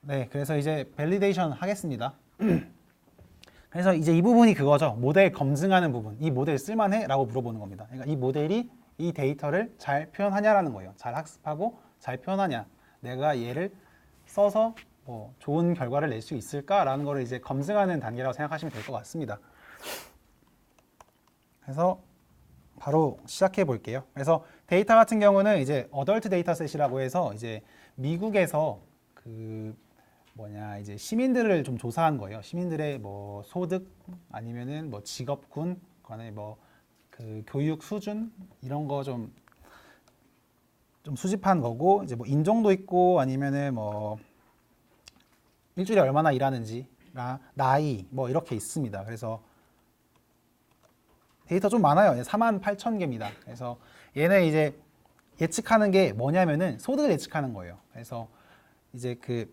네, 그래서 이제 밸리데이션 하겠습니다. 그래서 이제 이 부분이 그거죠. 모델 검증하는 부분. 이 모델 쓸만해? 라고 물어보는 겁니다. 그러니까 이 모델이 이 데이터를 잘 표현하냐라는 거예요. 잘 학습하고 잘 표현하냐. 내가 얘를 써서 뭐 좋은 결과를 낼 수 있을까라는 거를 이제 검증하는 단계라고 생각하시면 될 것 같습니다. 그래서 바로 시작해 볼게요. 그래서 데이터 같은 경우는 이제 어덜트 데이터셋이라고 해서 이제 미국에서 그 이제 시민들을 좀 조사한 거예요. 시민들의 뭐 소득 아니면은 뭐 직업군, 그다음에 뭐 그 교육 수준 이런 거 좀 수집한 거고, 이제 뭐 인종도 있고 아니면은 뭐 일주일에 얼마나 일하는지, 나이 뭐 이렇게 있습니다. 그래서 데이터 좀 많아요. 48,000개입니다. 그래서 얘네 이제 예측하는 게 뭐냐면은 소득을 예측하는 거예요. 그래서 이제 그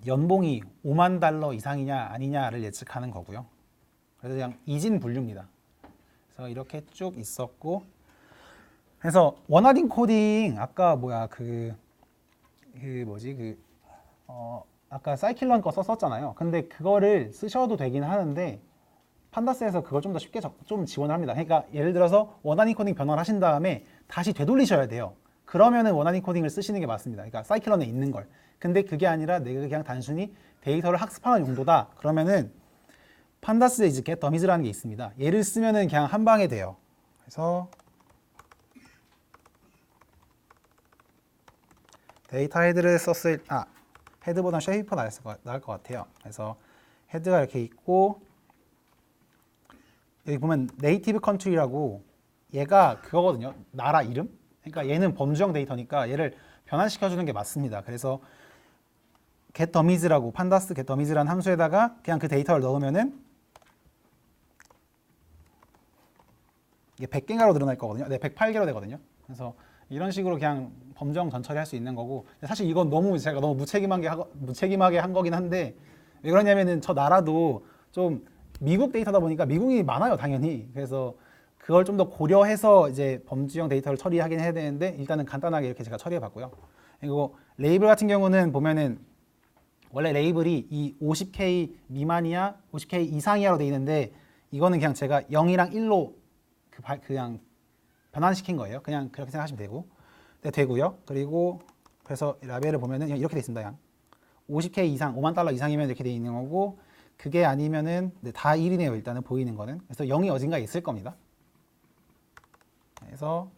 연봉이 5만 달러 이상이냐 아니냐를 예측하는 거고요. 그래서 그냥 이진 분류입니다. 그래서 이렇게 쭉 있었고, 그래서 원하딩 코딩 아까 아까 사이클론 거 썼었잖아요. 근데 그거를 쓰셔도 되긴 하는데 판다스에서 그걸 좀 더 쉽게 좀 지원을 합니다. 그러니까 예를 들어서 원하딩 코딩 변화를 하신 다음에 다시 되돌리셔야 돼요. 그러면은 원하딩 코딩을 쓰시는 게 맞습니다. 그러니까 사이클론에 있는 걸. 근데 그게 아니라 내가 그냥 단순히 데이터를 학습하는 용도다. 그러면은 판다스에 이제 get dummies라는 게 있습니다. 얘를 쓰면은 그냥 한 방에 돼요. 그래서 데이터 헤드를 썼을 헤드보다 쉐이퍼 나을 것 같아요. 그래서 헤드가 이렇게 있고, 여기 보면 네이티브 컨트리라고 얘가 그거거든요. 나라 이름. 그러니까 얘는 범주형 데이터니까 얘를 변환시켜 주는 게 맞습니다. 그래서 get dummies라고 판다스 get dummies라는 함수에다가 그냥 그 데이터를 넣으면은 이게 100개가로 늘어날 거거든요. 네, 108개로 되거든요. 그래서 이런 식으로 그냥 범정 전처리 할 수 있는 거고, 사실 이건 제가 너무 무책임하게 한 거긴 한데, 왜 그러냐면은 저 나라도 좀 미국 데이터다 보니까 미국이 많아요, 당연히. 그래서 그걸 좀 더 고려해서 이제 범주형 데이터를 처리하긴 해야 되는데, 일단은 간단하게 이렇게 제가 처리해 봤고요. 그리고 레이블 같은 경우는 보면은 원래 레이블이 이 50K 미만이야, 50K 이상이야로 돼 있는데, 이거는 그냥 제가 0이랑 1로 그냥 변환시킨 거예요. 그냥 그렇게 생각하시면 되고요. 그리고 그래서 라벨을 보면은 이렇게 돼 있습니다. 그냥 50K 이상, 5만 달러 이상이면 이렇게 돼 있는 거고, 그게 아니면은 다 1이네요. 일단은 보이는 거는. 그래서 0이 어딘가에 있을 겁니다. 그래서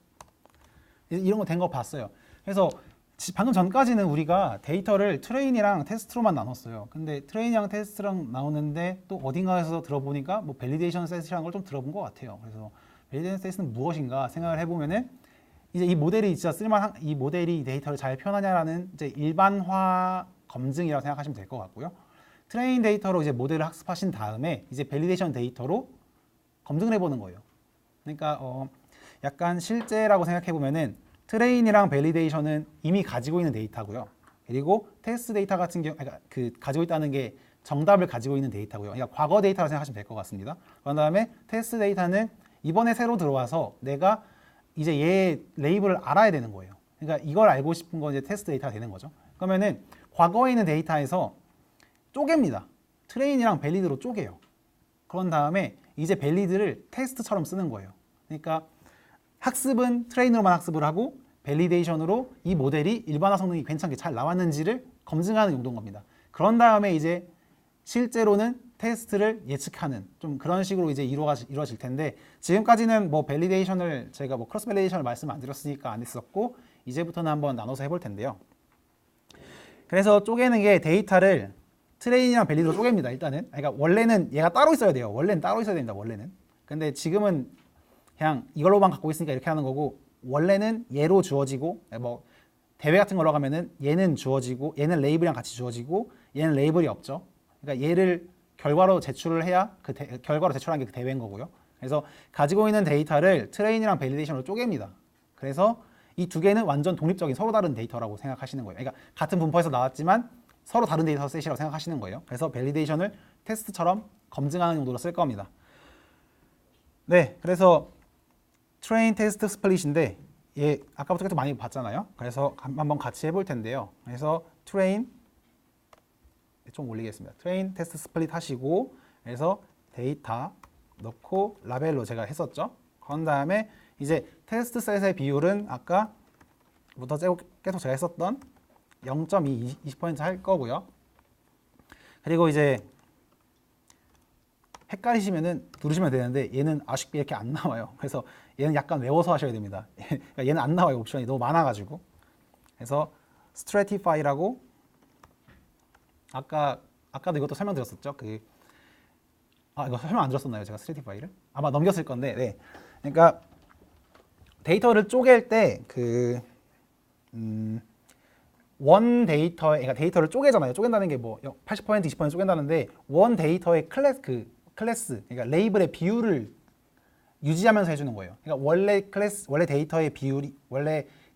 이런 거 된 거 봤어요. 그래서 방금 전까지는 우리가 데이터를 트레인이랑 테스트로만 나눴어요. 근데 트레인이랑 테스트랑 나오는데 또 어딘가에서 들어보니까 뭐 밸리데이션 셋이라는 걸 좀 들어본 것 같아요. 그래서 밸리데이션 셋은 무엇인가 생각을 해보면은 이제 이 모델이 진짜 이 모델이 데이터를 잘 표현하냐라는 이제 일반화 검증이라고 생각하시면 될 것 같고요. 트레인 데이터로 이제 모델을 학습하신 다음에 이제 밸리데이션 데이터로 검증을 해보는 거예요. 그러니까 약간 실제라고 생각해 보면은 트레인이랑 밸리데이션은 이미 가지고 있는 데이터고요. 그리고 테스트 데이터 같은 경우, 그러니까 그 가지고 있다는 게 정답을 가지고 있는 데이터고요. 그러니까 과거 데이터라고 생각하시면 될 것 같습니다. 그런 다음에 테스트 데이터는 이번에 새로 들어와서 내가 이제 얘 레이블을 알아야 되는 거예요. 그러니까 이걸 알고 싶은 건 이제 테스트 데이터가 되는 거죠. 그러면은 과거에 있는 데이터에서 쪼갭니다. 트레인이랑 밸리드로 쪼개요. 그런 다음에 이제 밸리드를 테스트처럼 쓰는 거예요. 그러니까 학습은 트레인으로만 학습을 하고 밸리데이션으로 이 모델이 일반화 성능이 괜찮게 잘 나왔는지를 검증하는 용도인 겁니다. 그런 다음에 이제 실제로는 테스트를 예측하는 좀 그런 식으로 이제 이루어질 텐데, 지금까지는 뭐 밸리데이션을 제가 뭐 크로스 밸리데이션을 말씀 안 드렸으니까 안 했었고, 이제부터는 한번 나눠서 해볼 텐데요. 그래서 쪼개는 게 데이터를 트레인이랑 밸리드로 쪼갭니다. 일단은 그러니까 원래는 얘가 따로 있어야 돼요. 원래는 따로 있어야 됩니다. 원래는. 근데 지금은 그냥 이걸로만 갖고 있으니까 이렇게 하는 거고, 원래는 얘로 주어지고, 뭐 대회 같은 걸로 가면은 얘는 주어지고, 얘는 레이블이랑 같이 주어지고, 얘는 레이블이 없죠. 그러니까 얘를 결과로 제출을 해야 결과로 제출한 게 그 대회인 거고요. 그래서 가지고 있는 데이터를 트레인이랑 밸리데이션으로 쪼갭니다. 그래서 이 두 개는 완전 독립적인 서로 다른 데이터라고 생각하시는 거예요. 그러니까 같은 분포에서 나왔지만 서로 다른 데이터 셋이라고 생각하시는 거예요. 그래서 밸리데이션을 테스트처럼 검증하는 용도로 쓸 겁니다. 네, 그래서 트레인 테스트 스플릿인데 얘 아까부터 계속 많이 봤잖아요. 그래서 한번 같이 해볼 텐데요. 그래서 트레인 좀 올리겠습니다. 트레인 테스트 스플릿 하시고 그래서 데이터 넣고 라벨로 제가 했었죠. 그런 다음에 이제 테스트 셋의 비율은 아까부터 계속 제가 했었던 0.2, 20%할 거고요. 그리고 이제 헷갈리시면은 누르시면 되는데 얘는 아쉽게 이렇게 안 나와요. 그래서 얘는 약간 외워서 하셔야 됩니다. 그러니까 얘는 안 나와요. 옵션이 너무 많아가지고. 그래서 stratify라고 아까도 이것도 설명드렸었죠. 이거 설명 안 드렸었나요? 제가 stratify를 아마 넘겼을 건데. 네. 그러니까 데이터를 쪼갤 때 원 데이터에 그러니까 데이터를 쪼개잖아요. 쪼갠다는 게 뭐 80% 20% 쪼갠다는데 원 데이터의 클래스 그러니까 레이블의 비율을 유지하면서 해주는 거예요. 그러니까 원래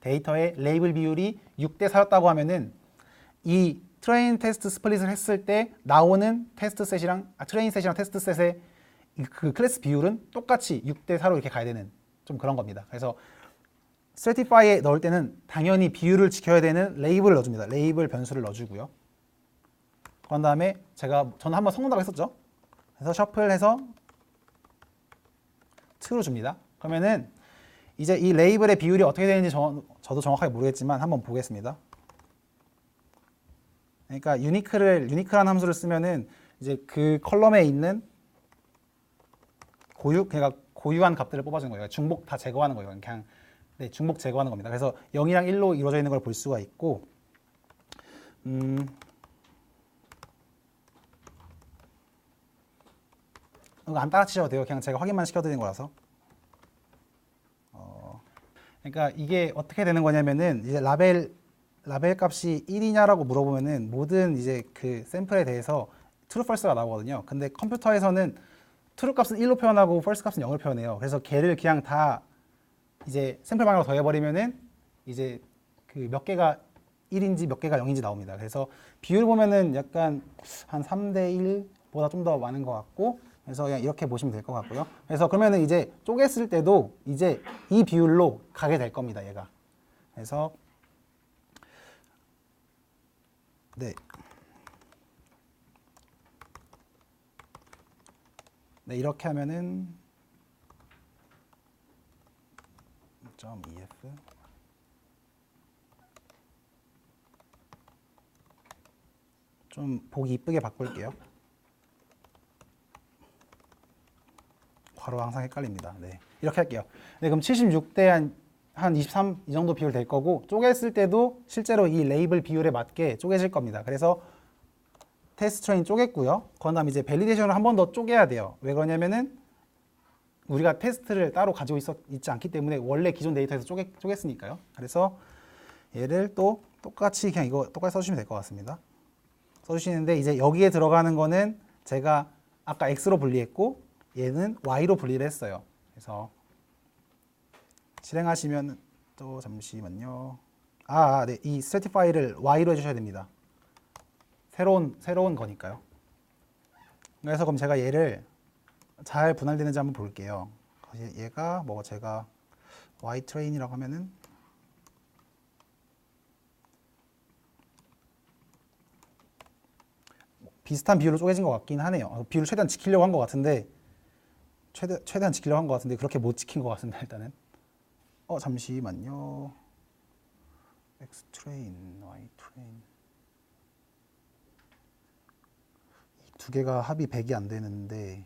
데이터의 레이블 비율이 6대 4였다고 하면은 이 트레인 테스트 스플릿을 했을 때 나오는 트레인 셋이랑 테스트 셋의 그 클래스 비율은 똑같이 6대 4로 이렇게 가야 되는 좀 그런 겁니다. 그래서 stratify에 넣을 때는 당연히 비율을 지켜야 되는 레이블을 넣어줍니다. 레이블 변수를 넣어주고요. 그런 다음에 저는 한번 섞는다고 했었죠. 그래서 셔플해서 true로 줍니다. 그러면은 이제 이 레이블의 비율이 어떻게 되는지 저도 정확하게 모르겠지만 한번 보겠습니다. 그러니까 유니크라는 함수를 쓰면은 이제 그 컬럼에 있는 그러니까 고유한 값들을 뽑아주는 거예요. 중복 다 제거하는 거예요. 그냥 네, 중복 제거하는 겁니다. 그래서 0이랑 1로 이루어져 있는 걸 볼 수가 있고, 이거 안 따라치셔도 돼요. 그냥 제가 확인만 시켜드리는 거라서. 그러니까 이게 어떻게 되는 거냐면은 이제 라벨 값이 1이냐라고 물어보면은 모든 이제 그 샘플에 대해서 true, false가 나오거든요. 근데 컴퓨터에서는 true 값은 1로 표현하고 false 값은 0을 표현해요. 그래서 걔를 그냥 다 이제 샘플 방향으로 더해버리면은 이제 그 몇 개가 1인지 몇 개가 0인지 나옵니다. 그래서 비율 보면은 약간 한 3대 1보다 좀 더 많은 것 같고, 그래서 그냥 이렇게 보시면 될 것 같고요. 그래서 그러면은 이제 쪼갰을 때도 이제 이 비율로 가게 될 겁니다. 얘가. 그래서 네. 네, 이렇게 하면은 .ef 좀 보기 이쁘게 바꿀게요. 괄호 항상 헷갈립니다. 네, 이렇게 할게요. 네, 그럼 76대 한 23 이 정도 비율 될 거고, 쪼갰을 때도 실제로 이 레이블 비율에 맞게 쪼개질 겁니다. 그래서 테스트 트레인 쪼갰고요. 그다음 이제 밸리데이션을 한 번 더 쪼개야 돼요. 왜 그러냐면은 우리가 테스트를 따로 가지고 있지 않기 때문에 원래 기존 데이터에서 쪼갰으니까요. 그래서 얘를 또 똑같이 그냥 이거 똑같이 써주시면 될 것 같습니다. 써주시는데 이제 여기에 들어가는 거는 제가 아까 x로 분리했고 얘는 y로 분리를 했어요. 그래서 실행하시면 또 잠시만요. 네, 이 stratify를 y로 해주셔야 됩니다. 새로운 거니까요. 그래서 그럼 제가 얘를 잘 분할되는지 한번 볼게요. 얘가 뭐 제가 y train이라고 하면은 비슷한 비율로 쪼개진 것 같긴 하네요. 비율을 최대한 지키려고 한 것 같은데 최대한 지키려고 한 것 같은데 그렇게 못 지킨 것 같습니다. 일단은 잠시만요. x train, y train 이 두 개가 합이 100이 안 되는데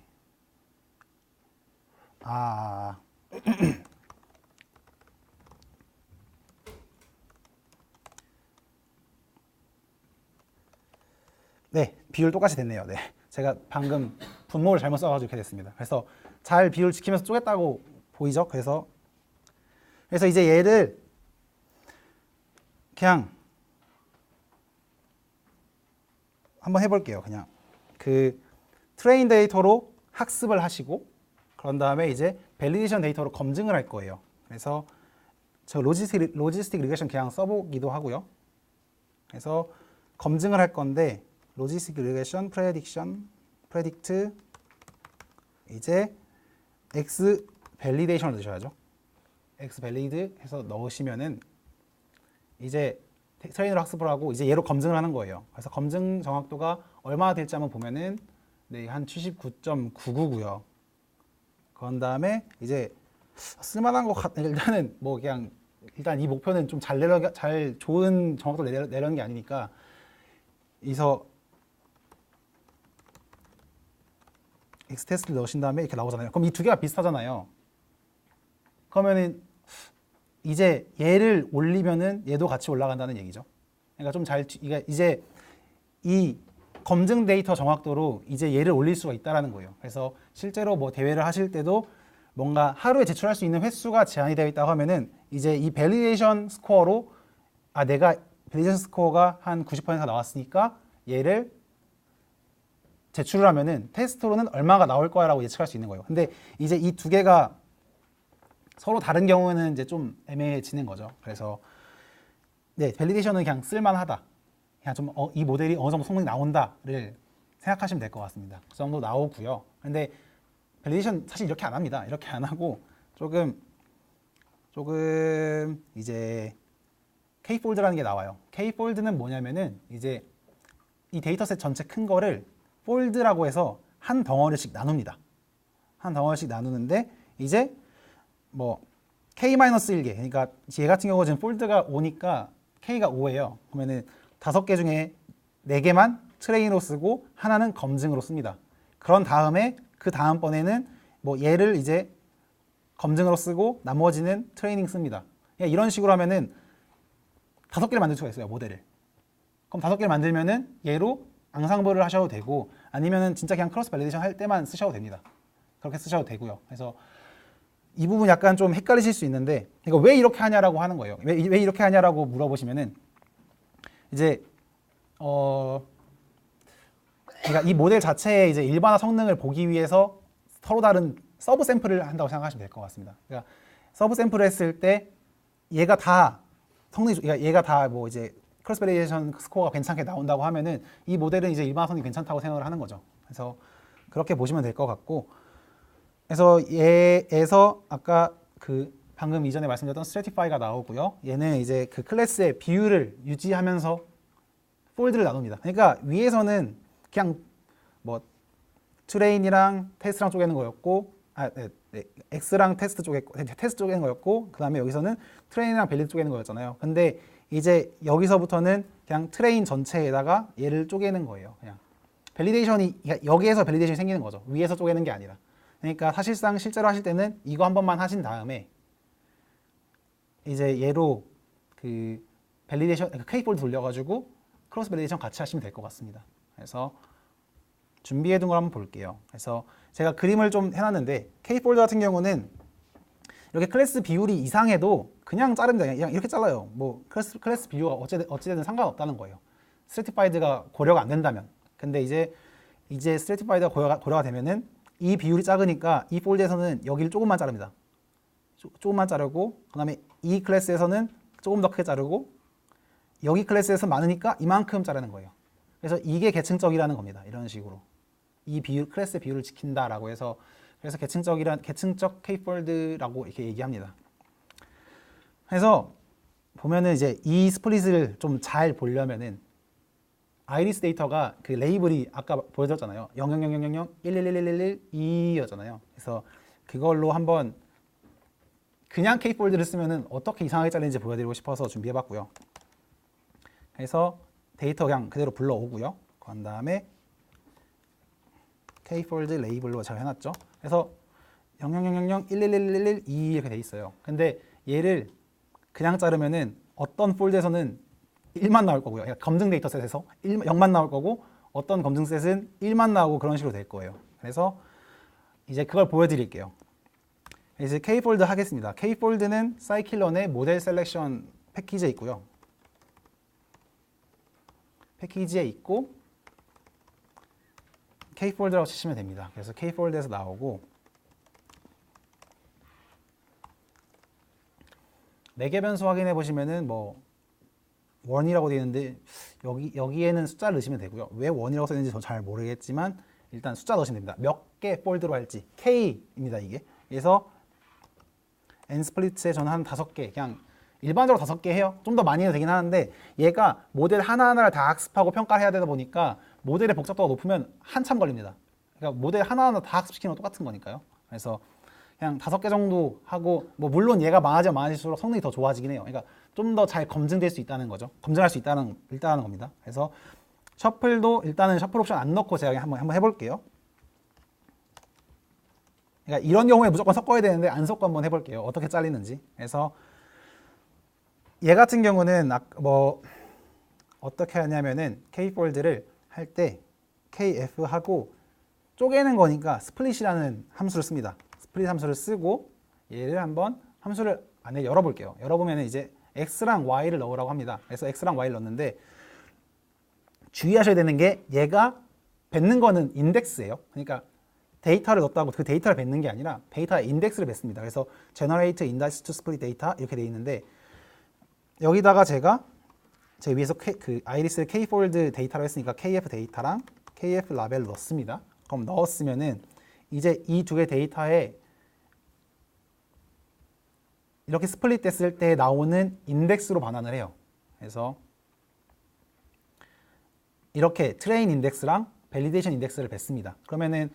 네, 비율 똑같이 됐네요. 네, 제가 방금 분모를 잘못 써가지고 이렇게 됐습니다. 그래서 잘 비율 지키면서 쪼갰다고 보이죠? 그래서 이제 얘를 그냥 한번 해볼게요. 그냥 그 트레인 데이터로 학습을 하시고 그런 다음에 이제 밸리데이션 데이터로 검증을 할 거예요. 그래서 저 로지스틱 리그레션 그냥 써보기도 하고요. 그래서 검증을 할 건데 로지스틱 리그레션 프레딕트 이제 x 밸리데이션을 넣으셔야죠. x 밸리드 해서 넣으시면은 이제 트레이너로 학습을 하고 이제 얘로 검증을 하는 거예요. 그래서 검증 정확도가 얼마나 될지 한번 보면은 네, 한 79.99고요. 그런 다음에 이제 쓸만한 거 일단은 뭐 그냥 일단 이 목표는 좀 잘 좋은 정확도 내려는 게 아니니까 여기서 X 테스트를 넣으신 다음에 이렇게 나오잖아요. 그럼 이 두 개가 비슷하잖아요. 그러면은 이제 얘를 올리면은 얘도 같이 올라간다는 얘기죠. 그러니까 좀 이제 이 검증 데이터 정확도로 이제 얘를 올릴 수가 있다라는 거예요. 그래서 실제로 뭐 대회를 하실 때도 뭔가 하루에 제출할 수 있는 횟수가 제한이 되어 있다고 하면은 이제 이 밸리데이션 스코어로 내가 밸리데이션 스코어가 한 90% 나왔으니까 얘를 제출을 하면은 테스트로는 얼마가 나올 거야라고 예측할 수 있는 거예요. 근데 이제 이 두 개가 서로 다른 경우에는 이제 좀 애매해지는 거죠. 그래서 네, 밸리데이션은 그냥 쓸만하다. 그냥 좀 이 모델이 어느 정도 성능이 나온다를 생각하시면 될 것 같습니다. 그 정도 나오고요. 근데 밸리데이션 사실 이렇게 안 합니다. 이렇게 안 하고 조금 이제 K폴드라는 게 나와요. K폴드는 뭐냐면은 이제 이 데이터셋 전체 큰 거를 폴드라고 해서 한 덩어리씩 나눕니다. 한 덩어리씩 나누는데 이제 뭐 K-1개 그러니까 얘 같은 경우 지금 폴드가 5니까 K가 5예요. 그러면은 5개 중에 4개만 트레인으로 쓰고 하나는 검증으로 씁니다. 그런 다음에 그 다음번에는 뭐 얘를 이제 검증으로 쓰고 나머지는 트레이닝 씁니다. 이런 식으로 하면은 5개를 만들 수가 있어요, 모델을. 그럼 5개를 만들면은 얘로 앙상블을 하셔도 되고 아니면은 진짜 그냥 크로스 밸리데이션 할 때만 쓰셔도 됩니다. 그렇게 쓰셔도 되고요. 그래서 이 부분 약간 좀 헷갈리실 수 있는데 이거 왜 이렇게 하냐라고 하는 거예요. 왜 이렇게 하냐라고 물어보시면은 이제 그러니까 이 모델 자체의 이제 일반화 성능을 보기 위해서 서로 다른 서브 샘플을 한다고 생각하시면 될 것 같습니다. 그러니까 서브 샘플을 했을 때 얘가 다 성능이 그러니까 얘가 다 뭐 이제 크로스 밸리데이션 스코어가 괜찮게 나온다고 하면은 이 모델은 이제 일반화 성능이 괜찮다고 생각을 하는 거죠. 그래서 그렇게 보시면 될 것 같고 그래서 얘에서 아까 그 방금 이전에 말씀드렸던 스트래티파이가 나오고요. 얘는 이제 그 클래스의 비율을 유지하면서 폴드를 나눕니다. 그러니까 위에서는 그냥 뭐 트레인이랑 테스트랑 쪼개는 거였고 X랑 테스트 쪼개는 거였고 그 다음에 여기서는 트레인이랑 밸리드 쪼개는 거였잖아요. 근데 이제 여기서부터는 그냥 트레인 전체에다가 얘를 쪼개는 거예요. 그냥 밸리데이션이 여기에서 밸리데이션이 생기는 거죠. 위에서 쪼개는 게 아니라. 그러니까 사실상 실제로 하실 때는 이거 한 번만 하신 다음에 이제 얘로 그 밸리데이션 K폴드 돌려가지고 크로스 밸리데이션 같이 하시면 될 것 같습니다. 그래서 준비해 둔 걸 한번 볼게요. 그래서 제가 그림을 좀 해놨는데 K폴드 같은 경우는 이렇게 클래스 비율이 이상해도 그냥 자릅니다. 그냥 이렇게 잘라요. 뭐 클래스 비율가 어찌되든 상관없다는 거예요. 스트래티파이드가 고려가 안 된다면. 근데 이제 스트래티파이드가 고려가 되면은 이 비율이 작으니까 이 폴드에서는 여기를 조금만 자릅니다. 조금만 자르고 그다음에 이 클래스에서는 조금 더 크게 자르고 여기 클래스에서 많으니까 이만큼 자르는 거예요. 그래서 이게 계층적이라는 겁니다. 이런 식으로 이 비율 클래스 비율을 지킨다라고 해서 그래서 계층적 K폴드라고 이렇게 얘기합니다. 그래서 보면은 이제 이 스플릿을 좀 잘 보려면은 아이리스 데이터가 그 레이블이 아까 보여드렸잖아요. 00000 1111112였잖아요. 그래서 그걸로 한번 그냥 K폴드를 쓰면은 어떻게 이상하게 잘리는지 보여드리고 싶어서 준비해봤고요. 그래서 데이터 그냥 그대로 불러오고요. 그 다음에 K폴드 레이블로 제가 해놨죠. 그래서 00000111112 이렇게 돼 있어요. 근데 얘를 그냥 자르면은 어떤 폴드에서는 1만 나올 거고요. 그러니까 검증 데이터셋에서 0만 나올 거고 어떤 검증셋은 1만 나오고 그런 식으로 될 거예요. 그래서 이제 그걸 보여드릴게요. 이제 K폴드 하겠습니다. K폴드는 사이클론의 모델 셀렉션 패키지에 있고요. 패키지에 있고 K폴드라고 치시면 됩니다. 그래서 K폴드에서 나오고 4개 변수 확인해 보시면은 뭐 원이라고 되어 있는데 여기에는 숫자를 넣으시면 되고요. 왜 원이라고 써있는지 저 잘 모르겠지만 일단 숫자 넣으시면 됩니다. 몇 개 폴드로 할지 K입니다. 이게. 그래서 N 스플릿에 저는 한 5개 그냥 일반적으로 5개 해요. 좀 더 많이 해도 되긴 하는데 얘가 모델 하나하나를 다 학습하고 평가를 해야 되다 보니까 모델의 복잡도가 높으면 한참 걸립니다. 그러니까 모델 하나하나 다 학습시키는 건 똑같은 거니까요. 그래서 그냥 5개 정도 하고 뭐 물론 얘가 많아지면 많아질수록 성능이 더 좋아지긴 해요. 그러니까 좀 더 잘 검증될 수 있다는 거죠. 검증할 수 있다는 겁니다. 그래서 셔플도 일단은 셔플 옵션 안 넣고 제가 한번 해볼게요. 그러니까 이런 경우에 무조건 섞어야 되는데 안 섞고 한번 해볼게요. 어떻게 잘리는지. 그래서 얘 같은 경우는 뭐 어떻게 하냐면은 kfol드를 할 때 kf 하고 쪼개는 거니까 스플릿이라는 함수를 씁니다. 스플릿 함수를 쓰고 얘를 한번 함수를 안에 열어볼게요. 열어보면 이제 x랑 y를 넣으라고 합니다. 그래서 x랑 y를 넣는데 주의하셔야 되는 게 얘가 뱉는 거는 인덱스예요. 그러니까 데이터를 넣었다고 그 데이터를 뱉는 게 아니라 데이터의 인덱스를 뱉습니다. 그래서 generate index to split data 이렇게 돼 있는데 여기다가 제가 제 위에서 그 아이리스를 kfold 데이터로 했으니까 kf 데이터랑 kf 라벨을 넣습니다. 그럼 넣었으면은 이제 이 두 개 데이터에 이렇게 스플릿 됐을 때 나오는 인덱스로 반환을 해요. 그래서 이렇게 트레인 인덱스랑 밸리데이션 인덱스를 뱉습니다. 그러면은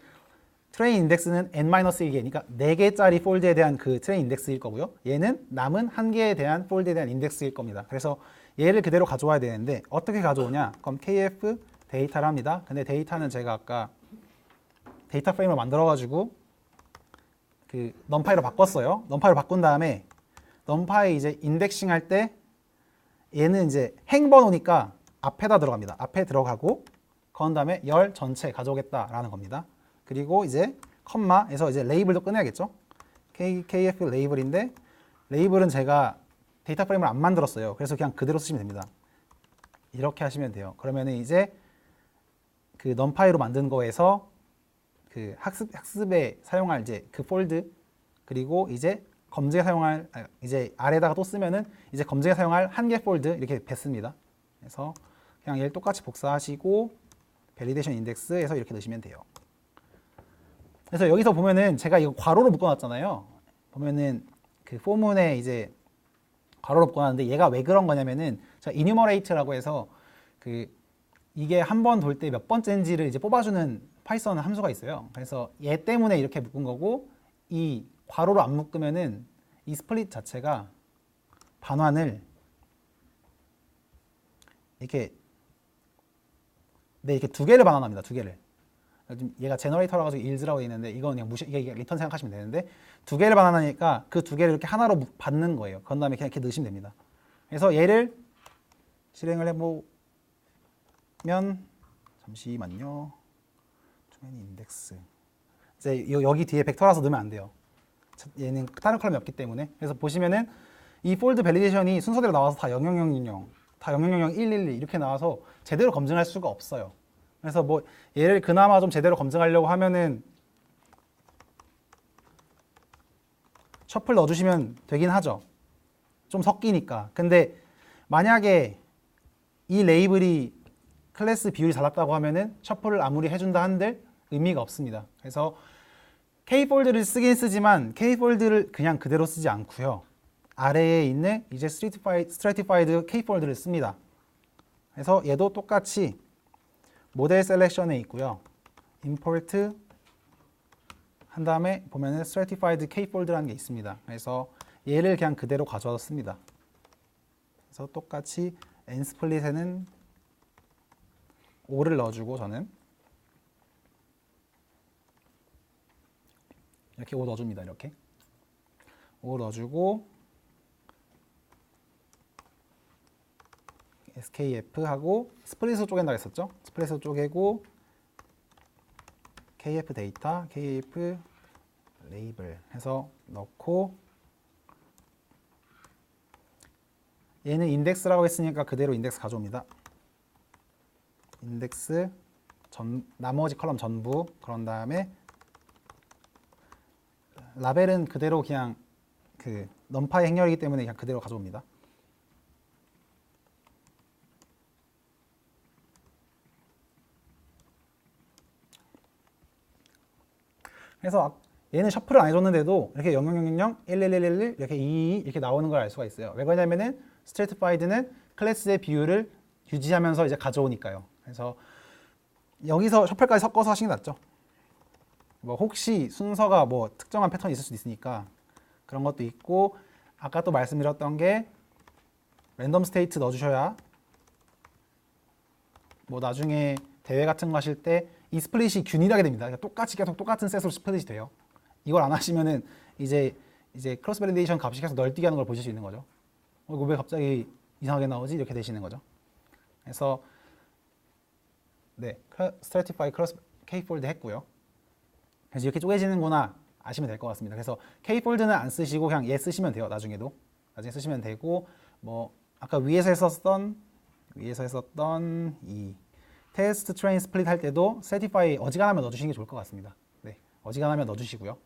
트레인 인덱스는 n-1개, 그러니까 4개짜리 폴드에 대한 그 트레인 인덱스일 거고요. 얘는 남은 1개에 대한 폴드에 대한 인덱스일 겁니다. 그래서 얘를 그대로 가져와야 되는데 어떻게 가져오냐? 그럼 kf 데이터를 합니다. 근데 데이터는 제가 아까 데이터 프레임을 만들어가지고 그 numpy로 바꿨어요. numpy로 바꾼 다음에 numpy 이제 인덱싱 할 때 얘는 이제 행번호니까 앞에다 들어갑니다. 앞에 들어가고 그런 다음에 열 전체 가져오겠다라는 겁니다. 그리고 이제 컴마에서 이제 레이블도 꺼내야겠죠. kf 레이블인데 레이블은 제가 데이터 프레임을 안 만들었어요. 그래서 그냥 그대로 쓰시면 됩니다. 이렇게 하시면 돼요. 그러면 이제 그 numpy로 만든 거에서 그 학습에 사용할 이제 그 폴드 그리고 이제 검증에 사용할 이제 아래다가 또 쓰면은 이제 검증에 사용할 1개 폴드 이렇게 뱉습니다. 그래서 그냥 얘를 똑같이 복사하시고 밸리데이션 인덱스에서 이렇게 넣으시면 돼요. 그래서 여기서 보면은 제가 이거 괄호로 묶어놨잖아요. 보면은 그 포문에 이제 괄호로 묶어놨는데 얘가 왜 그런 거냐면은 제가 enumerate라고 해서 그 이게 한 번 돌 때 몇 번째인지를 이제 뽑아주는 파이썬 함수가 있어요. 그래서 얘 때문에 이렇게 묶은 거고 이 괄호로 안 묶으면은 이 스플릿 자체가 반환을 이렇게 이렇게 2개를 반환합니다. 2개를. 얘가 제너레이터라고 가지고 일즈라고 되어 있는데 이건 그냥 이게 리턴 생각하시면 되는데 2개를 반환하니까 그 2개를 이렇게 하나로 받는 거예요. 그런 다음에 그냥 이렇게 넣으시면 됩니다. 그래서 얘를 실행을 해보면 잠시만요. 트레인 인덱스 이제 여기 뒤에 벡터라서 넣으면 안 돼요. 얘는 다른 컬럼이 없기 때문에. 그래서 보시면은 이 폴드 밸리데이션이 순서대로 나와서 다 0000, 다 0000, 111 이렇게 나와서 제대로 검증할 수가 없어요. 그래서 뭐 얘를 그나마 좀 제대로 검증하려고 하면은 셔플 넣어주시면 되긴 하죠. 좀 섞이니까. 근데 만약에 이 레이블이 클래스 비율이 달랐다고 하면은 셔플을 아무리 해준다 한들 의미가 없습니다. 그래서 k폴드를 쓰긴 쓰지만 k폴드를 그냥 그대로 쓰지 않고요. 아래에 있는 이제 stratified k폴드를 씁니다. 그래서 얘도 똑같이 모델 셀렉션에 있고요. import 한 다음에 보면은 stratified k폴드라는 게 있습니다. 그래서 얘를 그냥 그대로 가져와서 씁니다. 그래서 똑같이 nsplit에는 5를 넣어주고 저는 이렇게 5 넣어줍니다. 이렇게 5 넣어주고 skf 하고 스플릿으로 쪼갠다고 했었죠. 스플릿으로 쪼개고 kf 데이터, kf 레이블 해서 넣고 얘는 인덱스라고 했으니까 그대로 인덱스 가져옵니다. 인덱스 나머지 컬럼 전부 그런 다음에 라벨은 그대로 그냥 그 넘파의 행렬이기 때문에 그냥 그대로 가져옵니다. 그래서 얘는 셔플을 안 해줬는데도 이렇게 0000, 1111 이렇게 22 이렇게 나오는 걸 알 수가 있어요. 왜 그러냐면은 스트래티파이드는 클래스의 비율을 유지하면서 이제 가져오니까요. 그래서 여기서 셔플까지 섞어서 하시는 게 낫죠. 뭐 혹시 순서가 뭐 특정한 패턴이 있을 수도 있으니까 그런 것도 있고, 아까 또 말씀드렸던 게 랜덤 스테이트 넣어주셔야 뭐 나중에 대회 같은 거 하실 때 이 스플릿이 균일하게 됩니다. 그러니까 똑같이 계속 똑같은 셋으로 스플릿이 돼요. 이걸 안 하시면은 이제 크로스 밸리데이션 값이 계속 널뛰기 하는 걸 보실 수 있는 거죠. 이거 왜 갑자기 이상하게 나오지? 이렇게 되시는 거죠. 그래서 네, 스트래티파이 크로스 K폴드 했고요. 그래서 이렇게 쪼개지는구나 아시면 될 것 같습니다. 그래서 K폴드는 안 쓰시고 그냥 얘 쓰시면 돼요. 나중에 쓰시면 되고, 뭐 아까 위에서 했었던 이 테스트 트레인 스플릿 할 때도 스트래티파이 어지간하면 넣어주시는 게 좋을 것 같습니다. 네, 어지간하면 넣어주시고요.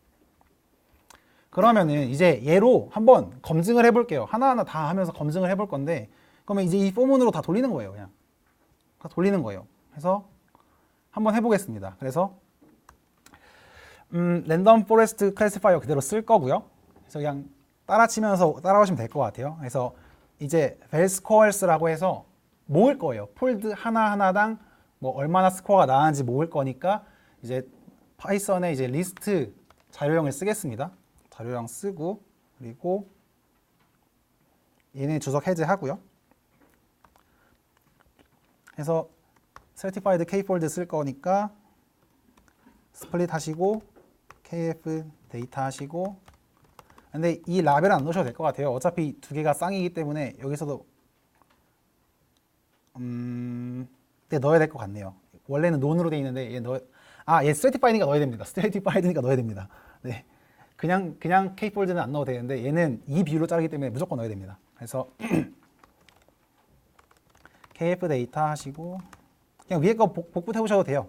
그러면은 이제 얘로 한번 검증을 해볼게요. 하나하나 다 하면서 검증을 해볼 건데, 그러면 이제 이 포문으로 다 돌리는 거예요. 그냥 다 돌리는 거예요. 그래서 한번 해보겠습니다. 그래서 랜덤 포레스트 클래시파이어 그대로 쓸 거고요. 그래서 그냥 따라치면서 따라오시면 될 것 같아요. 그래서 이제 벨 스코어스라고 해서 모을 거예요. 폴드 하나하나당 뭐 얼마나 스코어가 나왔는지 모을 거니까 이제 파이썬에 이제 리스트 자료형을 쓰겠습니다. 자료형 쓰고, 그리고 얘는 주석 해제하고요. 해서 certified kfold 쓸 거니까 스플릿 하시고 kf 데이터 하시고, 근데 이 라벨은 안 넣으셔도 될 것 같아요. 어차피 두 개가 쌍이기 때문에 여기서도 네, 넣어야 될 것 같네요. 원래는 논으로 돼 있는데 얘 스트래티파이드니까 넣어야 됩니다. 스트래티파이드니까 넣어야 됩니다. 네, 그냥 kfold는 안 넣어도 되는데 얘는 이 비율로 자르기 때문에 무조건 넣어야 됩니다. 그래서 kf 데이터 하시고 그냥 위에 거 복붙 해보셔도 돼요.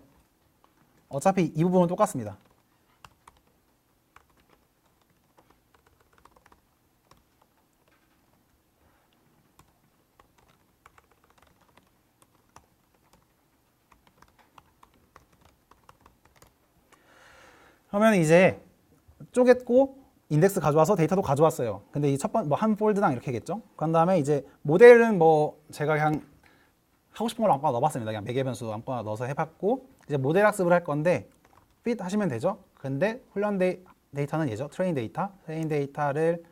어차피 이 부분은 똑같습니다. 그러면 이제 쪼갰고 인덱스 가져와서 데이터도 가져왔어요. 근데 이 첫 번 뭐 한 폴드당 이렇게겠죠. 그런 다음에 이제 모델은 뭐 제가 그냥 하고 싶은 걸 아무거나 넣어봤습니다. 그냥 매개 변수 아무거나 넣어서 해봤고, 이제 모델 학습을 할 건데 fit 하시면 되죠. 근데 훈련 데이터는 얘죠. 트레인 데이터를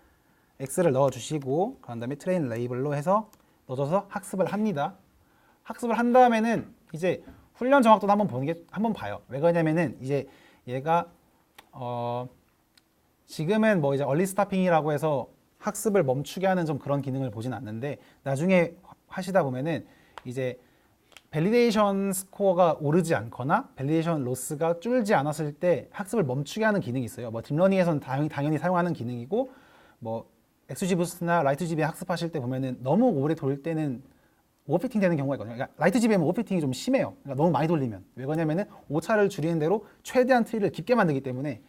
x를 넣어주시고, 그런 다음에 트레인 레이블로 해서 넣어줘서 학습을 합니다. 학습을 한 다음에는 이제 훈련 정확도도 한번 봐요. 왜 그러냐면은 이제 얘가 지금은 뭐 이제 얼리 스타핑이라고 해서 학습을 멈추게 하는 좀 그런 기능을 보진 않는데, 나중에 하시다 보면은 이제 밸리데이션 스코어가 오르지 않거나 밸리데이션 로스가 줄지 않았을 때 학습을 멈추게 하는 기능이 있어요. 뭐 딥러닝에서는 당연히 사용하는 기능이고, 뭐 XGBoost나 라이트GB에 학습하실 때 보면은 너무 오래 돌릴 때는 오버피팅 되는 경우가 있거든요. 그러니까 라이트GB에는 오버피팅이 좀 심해요. 그러니까 너무 많이 돌리면. 왜 그러냐면은 오차를 줄이는 대로 최대한 트리를 깊게 만들기 때문에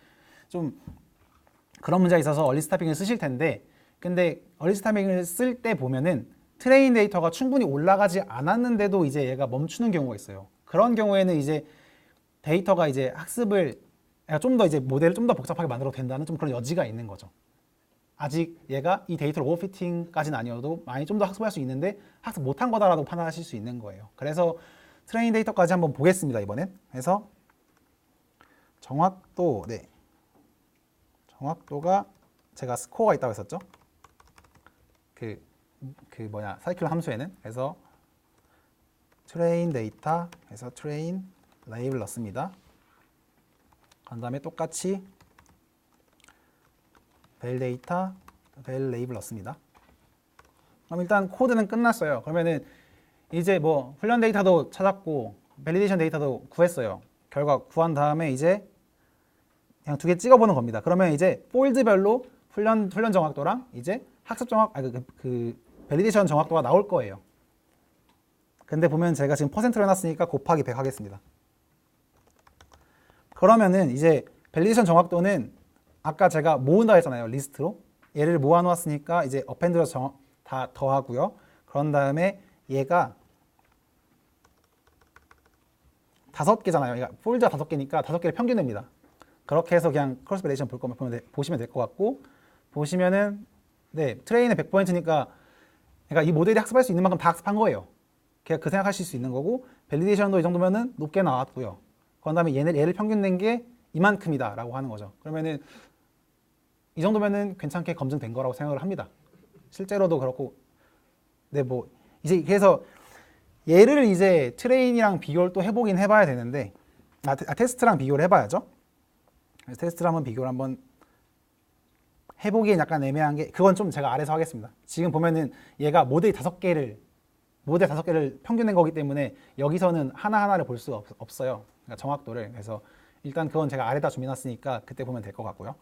좀 그런 문제가 있어서 얼리 스타핑을 쓰실 텐데, 근데 얼리 스타핑을 쓸 때 보면은 트레인 데이터가 충분히 올라가지 않았는데도 이제 얘가 멈추는 경우가 있어요. 그런 경우에는 이제 데이터가 이제 학습을 좀 더 이제 모델을 좀 더 복잡하게 만들어도 된다는 좀 그런 여지가 있는 거죠. 아직 얘가 이 데이터를 오버피팅까지는 아니어도 많이 좀 더 학습할 수 있는데 학습 못한 거다라고 판단하실 수 있는 거예요. 그래서 트레인 데이터까지 한번 보겠습니다, 이번엔. 그래서 정확도, 네, 정확도가 제가 스코어가 있다고 했었죠. 사이클 함수에는. 그래서 트레인 데이터 해서 트레인 레이블 넣습니다. 그 다음에 똑같이 벨 데이터 벨 레이블 넣습니다. 그럼 일단 코드는 끝났어요. 그러면은 이제 뭐 훈련 데이터도 찾았고 밸리데이션 데이터도 구했어요. 결과 구한 다음에 이제 그냥 두 개 찍어보는 겁니다. 그러면 이제 폴드별로 훈련 정확도랑 이제 학습 정확 밸리데이션 정확도가 나올 거예요. 근데 보면 제가 지금 퍼센트로 해놨으니까 곱하기 100 하겠습니다. 그러면은 이제 밸리데이션 정확도는 아까 제가 모은다 했잖아요. 리스트로. 얘를 모아놓았으니까 이제 어펜드로 다 더하고요. 그런 다음에 얘가 5개잖아요. 그러니까 폴드가 5개니까 5개를 평균냅니다. 그렇게 해서 그냥 크로스 밸리데이션 볼 거면 보시면 될 것 같고, 보시면은 네, 트레인은 100%니까 그러니까 이 모델이 학습할 수 있는 만큼 다 학습한 거예요. 그냥 그 생각하실 수 있는 거고, 밸리데이션도 이 정도면은 높게 나왔고요. 그다음에 얘를 평균 낸 게 이만큼이다라고 하는 거죠. 그러면은 이 정도면은 괜찮게 검증된 거라고 생각을 합니다. 실제로도 그렇고, 네, 뭐 이제 그래서 얘를 이제 트레인이랑 비교를 또 해보긴 해봐야 되는데, 테스트랑 비교를 해봐야죠. 그래서 테스트를 한번 비교를 한번 해보기엔 약간 애매한 게, 그건 좀 제가 아래서 하겠습니다. 지금 보면은 얘가 모델 5개를 평균낸 거기 때문에 여기서는 하나하나를 볼 수 없어요. 그러니까 정확도를. 그래서 일단 그건 제가 아래다 준비해놨으니까 그때 보면 될 것 같고요.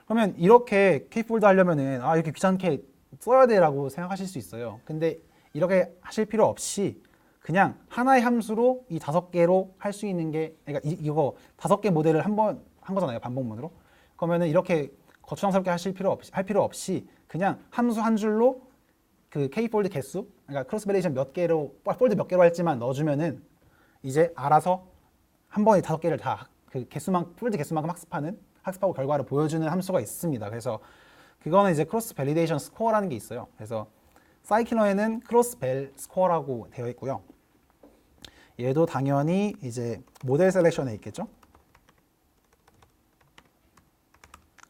그러면 이렇게 K폴드 하려면은 이렇게 귀찮게 써야 돼라고 생각하실 수 있어요. 근데 이렇게 하실 필요 없이 그냥 하나의 함수로 이 5개로 할 수 있는 게, 그러니까 이거 5개 모델을 한 번 한 거잖아요, 반복문으로. 그러면은 이렇게 거추장스럽게 할 필요 없이 그냥 함수 한 줄로 그 K폴드 개수, 그러니까 크로스 밸리데이션 몇 개로, 폴드 몇 개로 할지만 넣어주면은 이제 알아서 한 번에 5개를 다 그 폴드 개수만큼 학습하고 결과를 보여주는 함수가 있습니다. 그래서 그거는 이제 크로스 밸리데이션 스코어라는 게 있어요. 그래서 사이클러에는 크로스 밸 스코어라고 되어 있고요. 얘도 당연히 이제 모델 셀렉션에 있겠죠.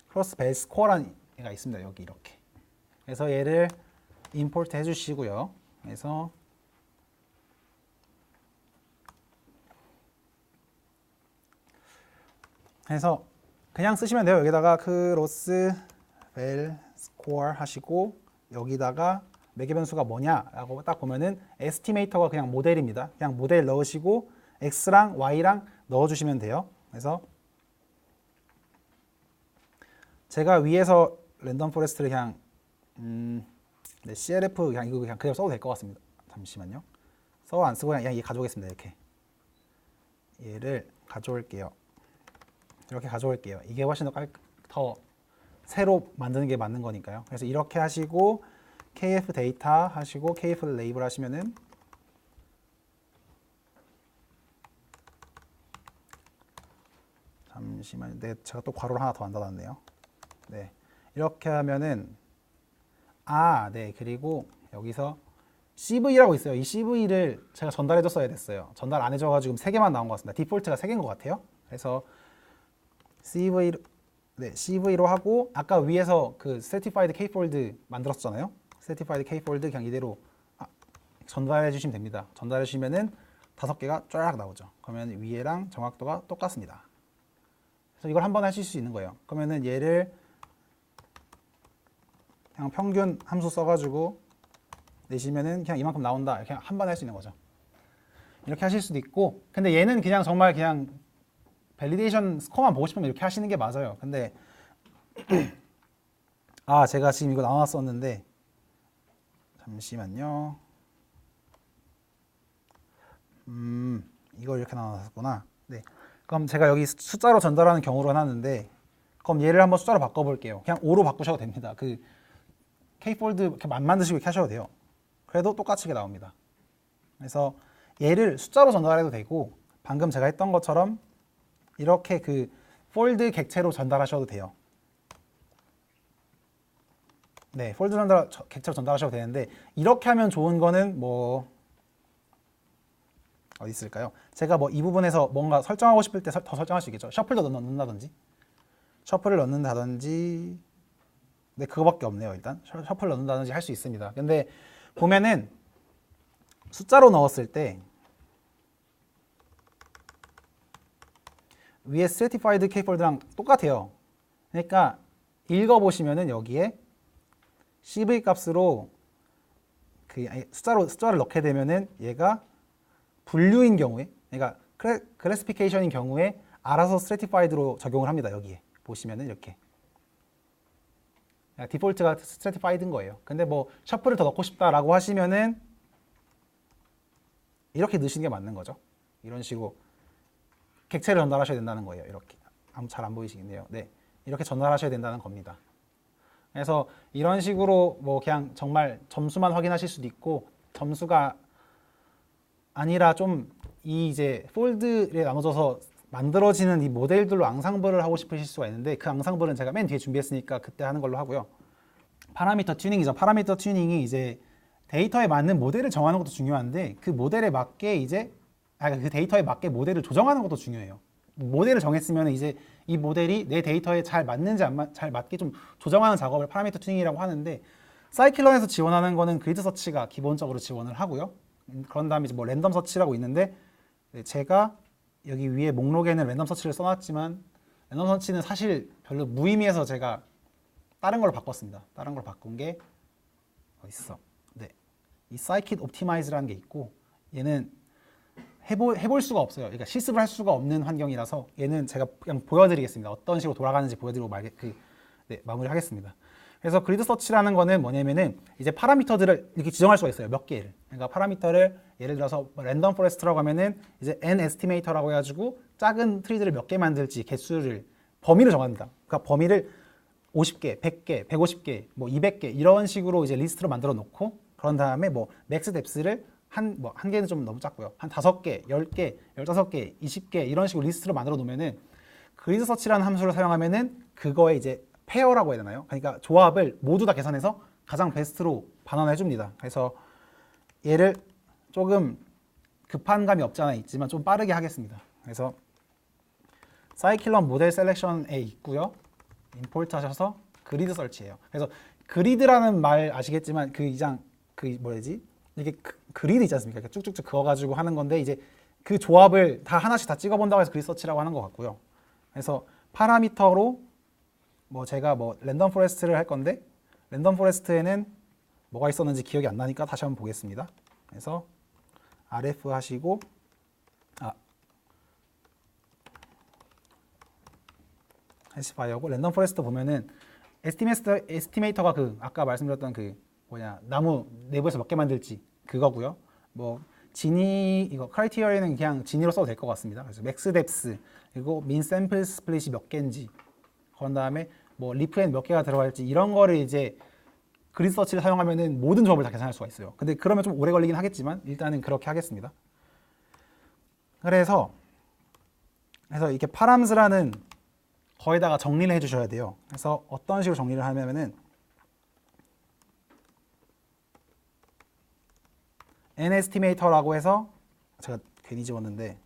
크로스 밸 스코어라는 얘가 있습니다. 여기 이렇게. 그래서 얘를 임포트 해주시고요. 그래서 그냥 쓰시면 돼요. 여기다가 크로스 밸 스코어 하시고 여기다가 매개 변수가 뭐냐라고 딱 보면은 에스티메이터가 그냥 모델입니다. 그냥 모델 넣으시고 x랑 y랑 넣어주시면 돼요. 그래서 제가 위에서 랜덤 포레스트를 그냥 네, CLF 이거 그냥 그대로 써도 될 것 같습니다. 잠시만요. 안 쓰고 그냥 얘 가져오겠습니다. 이렇게 얘를 가져올게요. 이렇게 가져올게요. 이게 훨씬 더 새로 만드는 게 맞는 거니까요. 그래서 이렇게 하시고 KF 데이터 하시고 KF 레이블 하시면은 잠시만요. 네, 제가 또 괄호를 하나 더 안 닫았네요. 네, 이렇게 하면은 네, 그리고 여기서 CV라고 있어요. 이 CV를 제가 전달해줬어야 됐어요. 전달 안 해줘가지고 3개만 나온 것 같습니다. 디폴트가 3개인 것 같아요. 그래서 CV로 하고 아까 위에서 그 Certified Kfold 만들었잖아요. Certified Kfold 그냥 이대로 전달해 주시면 됩니다. 전달해 주시면은 5개가 쫙 나오죠. 그러면 위에랑 정확도가 똑같습니다. 그래서 이걸 한 번에 하실 수 있는 거예요. 그러면은 얘를 그냥 평균 함수 써가지고 내시면은 그냥 이만큼 나온다. 그냥 한 번에 할 수 있는 거죠. 이렇게 하실 수도 있고, 근데 얘는 그냥 정말 그냥 밸리데이션 스코어만 보고 싶으면 이렇게 하시는 게 맞아요. 근데 제가 지금 이거 나왔었는데 잠시만요. 이걸 이렇게 나왔었구나. 네. 그럼 제가 여기 숫자로 전달하는 경우로 해놨는데, 그럼 얘를 한번 숫자로 바꿔볼게요. 그냥 5로 바꾸셔도 됩니다. 그 K폴드 이렇게 만드시고 이렇게 하셔도 돼요. 그래도 똑같이 나옵니다. 그래서 얘를 숫자로 전달해도 되고, 방금 제가 했던 것처럼 이렇게 그 폴드 객체로 전달하셔도 돼요. 네, 폴드 객체로 전달하셔도 되는데, 이렇게 하면 좋은 거는 뭐 어디 있을까요? 제가 뭐 이 부분에서 뭔가 설정하고 싶을 때 더 설정할 수 있겠죠. 셔플도 넣는다든지, 셔플을 넣는다든지, 네, 그거밖에 없네요. 일단 셔플 넣는다든지 할 수 있습니다. 근데 보면은 숫자로 넣었을 때 위에 Certified Kfold랑 똑같아요. 그러니까 읽어보시면은 여기에 CV 값으로 그 숫자를 넣게 되면은 얘가 분류인 경우에, 그러니까 클래시피케이션인 경우에 알아서 Stratified로 적용을 합니다. 여기에 보시면은 이렇게 디폴트가 Stratified인 거예요. 근데 뭐 셔플을 더 넣고 싶다라고 하시면은 이렇게 넣으시는 게 맞는 거죠. 이런 식으로 객체를 전달하셔야 된다는 거예요. 이렇게 잘 안 보이시겠네요. 네, 이렇게 전달하셔야 된다는 겁니다. 그래서 이런 식으로 뭐 그냥 정말 점수만 확인하실 수도 있고, 점수가 아니라 좀 이 이제 폴드에 나눠져서 만들어지는 이 모델들로 앙상블을 하고 싶으실 수가 있는데 그 앙상블은 제가 맨 뒤에 준비했으니까 그때 하는 걸로 하고요. 파라미터 튜닝이죠. 파라미터 튜닝이 이제 데이터에 맞는 모델을 정하는 것도 중요한데 그 모델에 맞게 이제 그 데이터에 맞게 모델을 조정하는 것도 중요해요. 모델을 정했으면 이제 이 모델이 내 데이터에 잘 맞는지 잘 맞게 좀 조정하는 작업을 파라미터 튜닝이라고 하는데 사이클론에서 지원하는 거는 그리드 서치가 기본적으로 지원을 하고요. 그런 다음에 이제 뭐 랜덤 서치라고 있는데 제가 여기 위에 목록에는 랜덤 서치를 써놨지만 랜덤 서치는 사실 별로 무의미해서 제가 다른 걸로 바꿨습니다. 다른 걸로 바꾼 게 어디 있어? 네, 이 사이킷 옵티마이즈라는 게 있고 얘는 해볼 수가 없어요. 그러니까 실습을 할 수가 없는 환경이라서 얘는 제가 그냥 보여드리겠습니다. 어떤 식으로 돌아가는지 보여드리고 마무리하겠습니다. 그래서 그리드 서치라는 거는 뭐냐면은 이제 파라미터들을 이렇게 지정할 수가 있어요. 몇 개를. 그러니까 파라미터를 예를 들어서 랜덤 포레스트라고 하면은 이제 n 에스티메이터라고 해가지고 작은 트리들을 몇 개 만들지 개수를 범위를 정합니다. 그러니까 범위를 50개, 100개, 150개, 뭐 200개 이런 식으로 이제 리스트로 만들어 놓고 그런 다음에 뭐 맥스 뎁스를 한 개는 좀 너무 작고요. 한 5개, 10개, 15개, 20개 이런 식으로 리스트로 만들어 놓으면은 그리드 서치라는 함수를 사용하면은 그거에 이제 페어라고 해야 되나요? 그러니까 조합을 모두 다 계산해서 가장 베스트로 반환해 줍니다. 그래서 얘를 조금 급한 감이 없지 않아 있지만 좀 빠르게 하겠습니다. 그래서 사이클론 모델 셀렉션에 있고요. 임포트 하셔서 그리드 설치예요. 그래서 그리드라는 말 아시겠지만 그 뭐지? 이게 그리드 있지 않습니까? 이렇게 쭉쭉쭉 그어가지고 하는 건데 이제 그 조합을 다 하나씩 다 찍어본다고 해서 그리드 서치라고 하는 것 같고요. 그래서 파라미터로 뭐 제가 뭐 랜덤 포레스트를 할 건데 랜덤 포레스트에는 뭐가 있었는지 기억이 안 나니까 다시 한번 보겠습니다. 그래서 rf 하시고 해시파이어고 랜덤 포레스트 보면은 에스티메이터가 그 아까 말씀드렸던 그 나무 내부에서 몇 개 만들지 그거고요. 뭐 지니 이거 크라이테리어는 그냥 지니로 써도 될 것 같습니다. 그래서 맥스 뎁스 그리고 민 샘플 스플릿이 몇 개인지 그런 다음에 뭐 리프엔 몇 개가 들어갈지 이런 거를 이제 그리드 서치를 사용하면은 모든 조합을 다 계산할 수가 있어요. 근데 그러면 좀 오래 걸리긴 하겠지만 일단은 그렇게 하겠습니다. 그래서 이렇게 파람스라는 거에다가 정리를 해주셔야 돼요. 그래서 어떤 식으로 정리를 하냐면은 n 에스티메이터라고 해서 제가 괜히 집었는데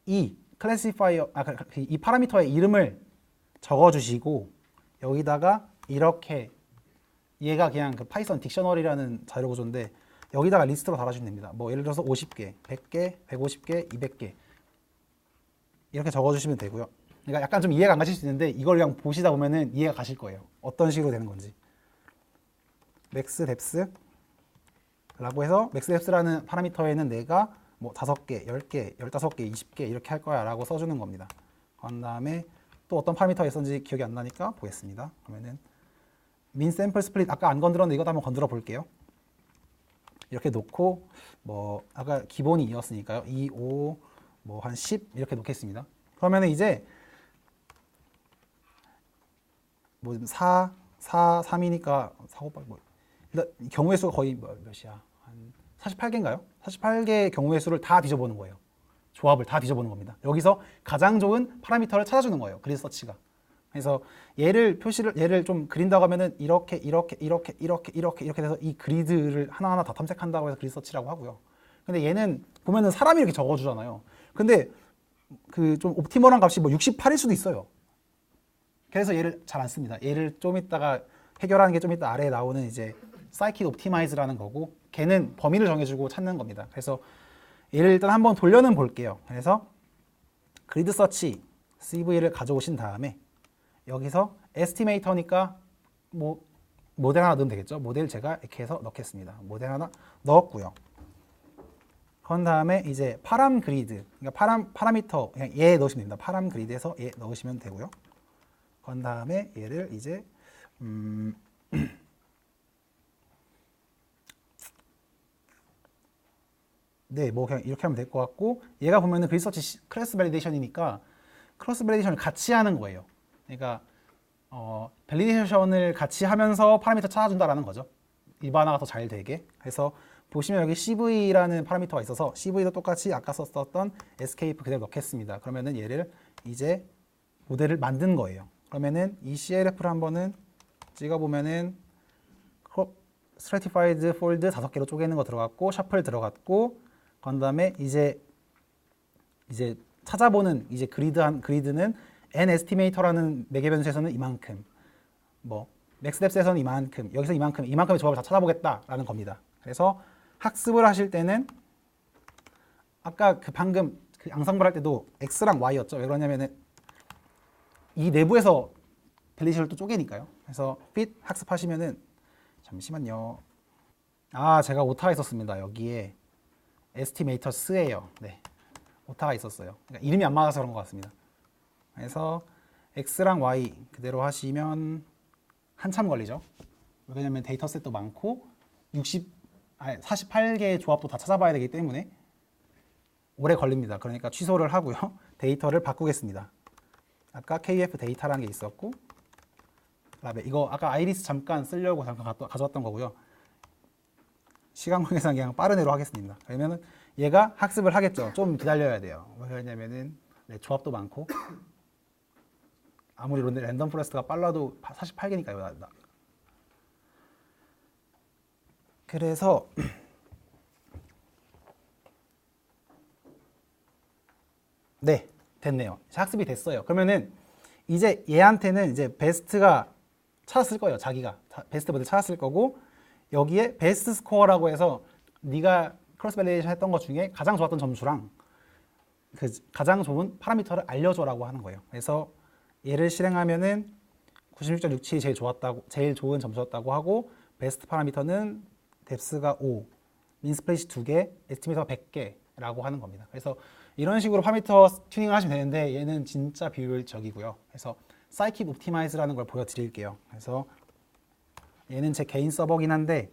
이 클래시파이어 이 파라미터의 이름을 적어주시고 여기다가 이렇게 얘가 그냥 그 파이썬 딕셔너리라는 자료 구조인데 여기다가 리스트로 달아주시면 됩니다. 뭐 예를 들어서 50개, 100개, 150개, 200개 이렇게 적어주시면 되고요. 그러니까 약간 좀 이해가 안 가실 수 있는데 이걸 그냥 보시다 보면은 이해가 가실 거예요. 어떤 식으로 되는 건지. 맥스 뎁스라고 해서 맥스 뎁스라는 파라미터에는 내가 뭐 5개, 10개, 15개, 20개 이렇게 할 거야 라고 써주는 겁니다. 그런 다음에 또 어떤 파라미터가 있었는지 기억이 안 나니까 보겠습니다. 그러면은 민 샘플 스플릿 아까 안 건드렸는데 이것도 한번 건드려 볼게요. 이렇게 놓고 뭐 아까 기본이 2였으니까요. 2, 5, 뭐 한 10 이렇게 놓겠습니다. 그러면은 이제 뭐 4, 3이니까 4, 5, 8 뭐 일단 경우의 수가 거의 몇이야? 한 48개인가요? 48개의 경우의 수를 다 뒤져보는 거예요. 조합을 다 뒤져보는 겁니다. 여기서 가장 좋은 파라미터를 찾아주는 거예요. 그리드 서치가. 그래서 얘를 좀 그린다고 하면은 이렇게 돼서 이 그리드를 하나하나 다 탐색한다고 해서 그리드 서치라고 하고요. 근데 얘는 보면은 사람이 이렇게 적어주잖아요. 근데 그 좀 옵티멀한 값이 뭐 68일 수도 있어요. 그래서 얘를 잘 안 씁니다. 얘를 좀 이따가 해결하는 게 좀 이따 아래에 나오는 이제 사이킷 옵티마이즈라는 거고 걔는 범위를 정해주고 찾는 겁니다. 그래서 얘를 일단 한번 돌려는 볼게요. 그래서 그리드 서치 CV를 가져오신 다음에 여기서 에스티메이터니까 뭐 모델 하나 넣으면 되겠죠. 모델 제가 이렇게 해서 넣겠습니다. 모델 하나 넣었고요. 그런 다음에 이제 파람 그리드, 그러니까 파라미터 그냥 얘 넣으시면 됩니다. 파람 그리드에서 얘 넣으시면 되고요. 그런 다음에 얘를 이제 네, 뭐 그냥 이렇게 하면 될 것 같고 얘가 보면은 리서치 클래스 밸리데이션이니까 크로스 밸리데이션을 같이 하는 거예요. 그러니까 밸리데이션을 같이 하면서 파라미터 찾아준다라는 거죠. 일반화가 더 잘 되게. 그래서 보시면 여기 CV라는 파라미터가 있어서 CV도 똑같이 아까 썼던 escape 그대로 넣겠습니다. 그러면은 얘를 이제 모델을 만든 거예요. 그러면은 이 CLF를 한번은 찍어보면은 stratified fold 5개로 쪼개는 거 들어갔고 셔플 들어갔고 그 다음에 이제 찾아보는 이제 그리드는 n 에스티메이터라는 매개 변수에서는 이만큼, 뭐 맥스뎁스에서는 이만큼, 여기서 이만큼의 조합을 다 찾아보겠다라는 겁니다. 그래서 학습을 하실 때는 아까 그 방금 그 앙상블 할 때도 x랑 y였죠. 왜 그러냐면은 이 내부에서 밸리시를 또 쪼개니까요. 그래서 fit 학습하시면은 잠시만요. 제가 오타가 있었습니다. 여기에 에스티메이터스예요. 네, 오타가 있었어요. 그러니까 이름이 안 맞아서 그런 것 같습니다. 그래서 x랑 y 그대로 하시면 한참 걸리죠. 왜냐면 데이터셋도 많고 48개의 조합도 다 찾아봐야 되기 때문에 오래 걸립니다. 그러니까 취소를 하고요. 데이터를 바꾸겠습니다. 아까 kf 데이터라는 게 있었고 이거 아까 아이리스 잠깐 쓰려고 잠깐 가져왔던 거고요. 시간 관계상 그냥 빠른 애로 하겠습니다. 그러면은 얘가 학습을 하겠죠. 좀 기다려야 돼요. 왜냐면은 조합도 많고 아무리 랜덤 포레스트가 빨라도 48개니까요. 그래서 네, 됐네요. 학습이 됐어요. 그러면은 이제 얘한테는 이제 베스트가 찾았을 거예요. 자기가 베스트 모델 찾았을 거고 여기에 베스트 스코어라고 해서 네가 크로스 밸리데이션 했던 것 중에 가장 좋았던 점수랑 그 가장 좋은 파라미터를 알려줘라고 하는 거예요. 그래서 얘를 실행하면은 96.67이 제일 좋은 점수였다고 하고 베스트 파라미터는 뎁스가 5, 민스플릿이 2개, 에스티메이터가 100개라고 하는 겁니다. 그래서 이런 식으로 파라미터 튜닝을 하시면 되는데 얘는 진짜 비효율적이고요. 그래서 사이킷 옵티마이즈라는 걸 보여드릴게요. 그래서 얘는 제 개인 서버긴 한데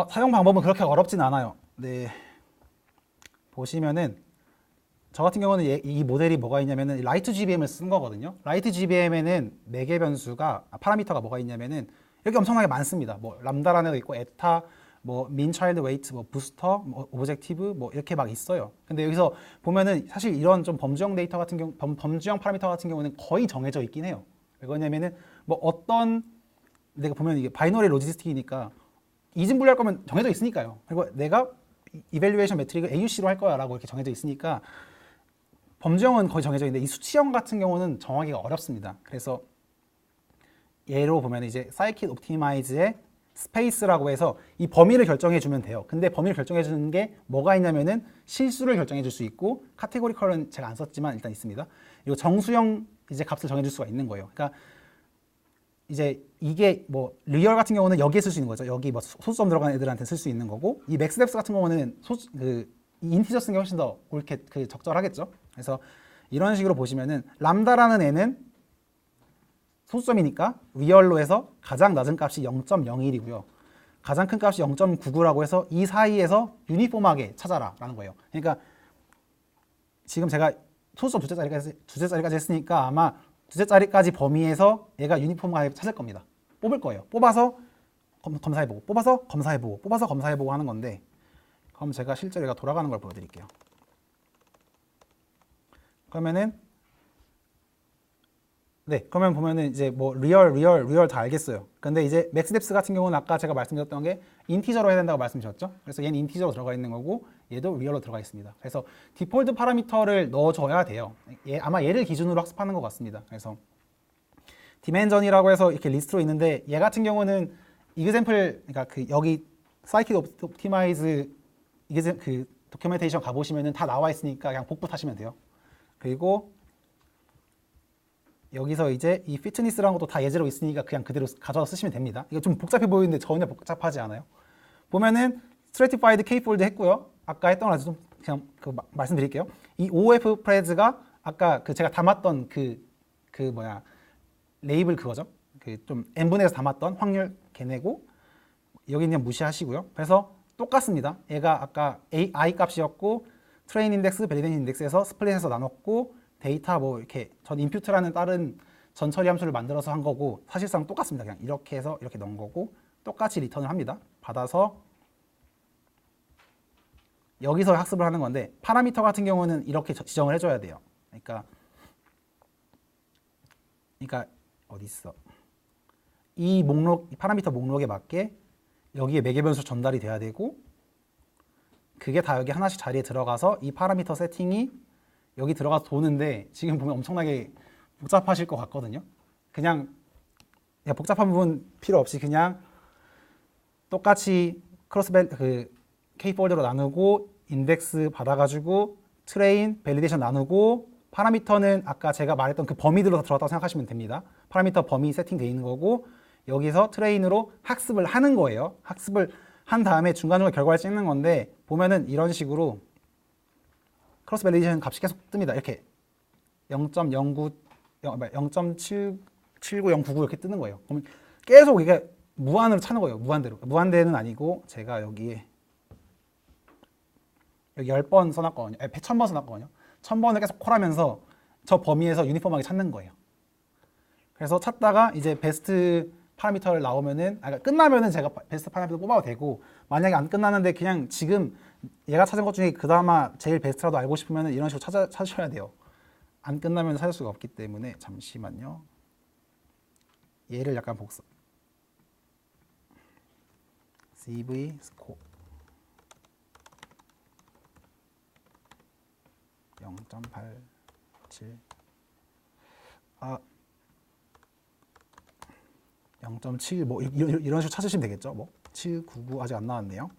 사용 방법은 그렇게 어렵진 않아요. 네, 보시면은 저 같은 경우는 이 모델이 뭐가 있냐면은 라이트 GBM을 쓴 거거든요. 라이트 GBM에는 매개 변수가 파라미터가 뭐가 있냐면은 여기 엄청나게 많습니다. 뭐 람다라는 거 있고 에타, 뭐 민 차일드 웨이트, 뭐 부스터, 뭐 오브젝티브 뭐 이렇게 막 있어요. 근데 여기서 보면은 사실 이런 좀 범주형 데이터 같은 경우 범주형 파라미터 같은 경우는 거의 정해져 있긴 해요. 왜냐면은 뭐 어떤 내가 보면 이게 바이너리 로지스틱이니까 이진 분류할 거면 정해져 있으니까요. 그리고 내가 이밸류에이션 매트릭을 AUC로 할 거야라고 이렇게 정해져 있으니까 범주형은 거의 정해져 있는데 이 수치형 같은 경우는 정하기가 어렵습니다. 그래서 예로 보면 이제 사이킷 옵티마이즈의 스페이스라고 해서 이 범위를 결정해 주면 돼요. 근데 범위를 결정해 주는 게 뭐가 있냐면은 실수를 결정해 줄 수 있고 카테고리컬은 제가 안 썼지만 일단 있습니다. 그리고 정수형 이제 값을 정해 줄 수가 있는 거예요. 그러니까 이제 이게 뭐 리얼 같은 경우는 여기에 쓸 수 있는 거죠. 여기 뭐 소수점 들어간 애들한테 쓸 수 있는 거고 이 맥스뎁스 같은 경우는 이 인티저 쓰는 게 훨씬 더 옳게 적절하겠죠. 그래서 이런 식으로 보시면은 람다라는 애는 소수점이니까 리얼로 해서 가장 낮은 값이 0.01이고요. 가장 큰 값이 0.99라고 해서 이 사이에서 유니폼하게 찾아라라는 거예요. 그러니까 지금 제가 소수점 두째짜리까지 했으니까 아마 두째짜리까지 범위에서 얘가 유니폼하게 찾을 겁니다. 뽑을 거예요. 뽑아서 검사해보고, 뽑아서 검사해보고, 뽑아서 검사해보고 하는 건데 그럼 제가 실제로 얘가 돌아가는 걸 보여드릴게요. 그러면은 네, 그러면 보면은 이제 뭐 리얼 다 알겠어요. 근데 이제 맥스뎁스 같은 경우는 아까 제가 말씀드렸던 게 인티저로 해야 된다고 말씀드렸죠. 그래서 얘는 인티저로 들어가 있는 거고 얘도 리얼로 들어가 있습니다. 그래서 디폴트 파라미터를 넣어줘야 돼요. 아마 얘를 기준으로 학습하는 것 같습니다. 그래서 디멘전이라고 해서 이렇게 리스트로 있는데 얘 같은 경우는 이그샘플 그러니까 그 여기 사이킷 옵티마이즈 그 도큐멘테이션 가보시면은 다 나와 있으니까 그냥 복붙 하시면 돼요. 그리고 여기서 이제 이 피트니스라는 것도 다 예제로 있으니까 그냥 그대로 가져다 쓰시면 됩니다. 이거 좀 복잡해 보이는데 전혀 복잡하지 않아요. 보면은 스트래티파이드 K폴드 했고요. 아까 했던 거라서 좀 그냥 말씀드릴게요. 이 OF 프레즈가 아까 그 제가 담았던 레이블 그거죠. 그 좀 n분의 1에서 담았던 확률 걔네고 여기 그냥 무시하시고요. 그래서 똑같습니다. 얘가 아까 I 값이었고 트레인 인덱스, 밸리데이션 인덱스에서 스플릿해서 나눴고 데이터 뭐 이렇게 전 임퓨트라는 다른 전처리 함수를 만들어서 한 거고 사실상 똑같습니다. 그냥 이렇게 해서 이렇게 넣은 거고 똑같이 리턴을 합니다. 받아서 여기서 학습을 하는 건데 파라미터 같은 경우는 이렇게 지정을 해줘야 돼요. 그러니까 어디 있어? 이 목록, 이 파라미터 목록에 맞게 여기에 매개 변수 전달이 돼야 되고 그게 다 여기 하나씩 자리에 들어가서 이 파라미터 세팅이 여기 들어가서 도는데 지금 보면 엄청나게 복잡하실 것 같거든요. 그냥 복잡한 부분 필요 없이 그냥 똑같이 K 폴더로 나누고 인덱스 받아가지고 트레인, 밸리데이션 나누고 파라미터는 아까 제가 말했던 그 범위들로 들어갔다고 생각하시면 됩니다. 파라미터 범위 세팅되어 있는 거고 여기서 트레인으로 학습을 하는 거예요. 학습을 한 다음에 중간중간 결과를 찍는 건데 보면은 이런 식으로 크로스 밸리데이션 값이 계속 뜹니다. 이렇게 0.09, 0.79099 이렇게 뜨는 거예요. 그러면 계속 이게 무한으로 차는 거예요. 무한대로. 무한대는 아니고 제가 여기 10번 써놨거든요. 1000번 써놨거든요. 1000번을 계속 콜하면서 저 범위에서 유니폼하게 찾는 거예요. 그래서 찾다가 이제 베스트 파라미터를 나오면은 그러니까 끝나면은 제가 베스트 파라미터 뽑아도 되고 만약에 안 끝나는데 그냥 지금 얘가 찾은 것 중에 그나마 제일 베스트라도 알고 싶으면 이런 식으로 찾으셔야 돼요. 안 끝나면 찾을 수가 없기 때문에 잠시만요. 얘를 약간 복사. CV 스코 0.87 0.7 뭐 이런 식으로 찾으시면 되겠죠. 뭐 799 아직 안 나왔네요.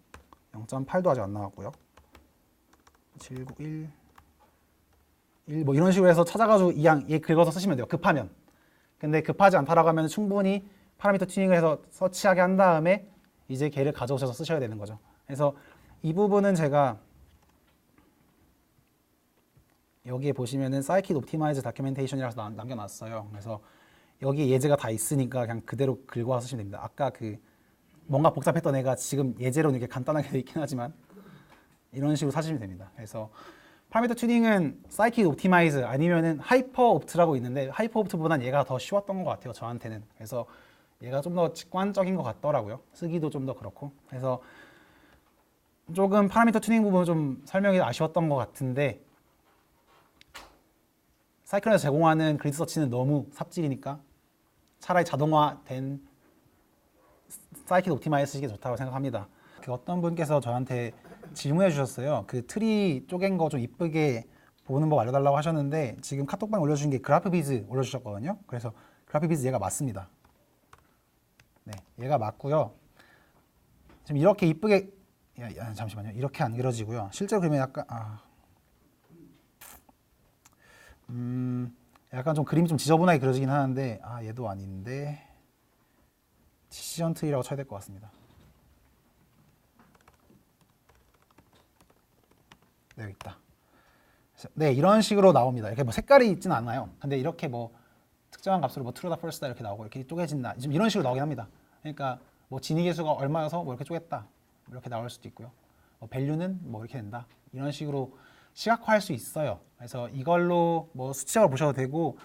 0.8도 아직 안 나왔고요. 791 1 뭐 이런 식으로 해서 찾아가지고 얘 긁어서 쓰시면 돼요. 급하면. 근데 급하지 않다라고 하면 충분히 파라미터 튜닝을 해서 서치하게 한 다음에 이제 걔를 가져오셔서 쓰셔야 되는 거죠. 그래서 이 부분은 제가 여기에 보시면은 사이킷 옵티마이즈 다큐멘테이션이라서 남겨놨어요. 그래서 여기 예제가 다 있으니까 그냥 그대로 긁어와 쓰시면 됩니다. 아까 그 뭔가 복잡했던 애가 지금 예제로는 이렇게 간단하게 되어 있긴 하지만 이런 식으로 사시면 됩니다. 그래서 파라미터 튜닝은 사이킷 옵티마이즈 아니면은 하이퍼 옵트라고 있는데 하이퍼 옵트보다는 얘가 더 쉬웠던 것 같아요. 저한테는. 그래서 얘가 좀 더 직관적인 것 같더라고요. 쓰기도 좀 더 그렇고. 그래서 조금 파라미터 튜닝 부분 좀 설명이 아쉬웠던 것 같은데 사이클론에서 제공하는 그리드 서치는 너무 삽질이니까 차라리 자동화된 사이킷 옵티마이즈 쓰시기 좋다고 생각합니다. 어떤 분께서 저한테 질문해 주셨어요. 그 트리 쪼갠 거 좀 이쁘게 보는 법 알려달라고 하셨는데 지금 카톡방에 올려주신 게 그래프비즈 올려주셨거든요. 그래서 그래프비즈 얘가 맞습니다. 네, 얘가 맞고요. 지금 이렇게 이쁘게 잠시만요. 이렇게 안 그려지고요. 실제로 그러면 약간 좀 그림이 좀 지저분하게 그려지긴 하는데 얘도 아닌데 디시전 트리라고 쳐야 될 것 같습니다. 네, 여기 있다. 네, 이런 식으로 나옵니다. 이렇게 뭐 색깔이 있지는 않아요. 근데 이렇게 뭐 특정한 값으로 뭐 true다 false다 이렇게 나오고 이렇게 쪼개진다. 좀 이런 식으로 나오긴 합니다. 그러니까 뭐 진위계수가 얼마여서 뭐 이렇게 쪼갰다. 이렇게 나올 수도 있고요. 뭐 value는 뭐 이렇게 된다. 이런 식으로 시각화할 수 있어요. 그래서 이걸로 뭐 수치적으로 보셔도 되고,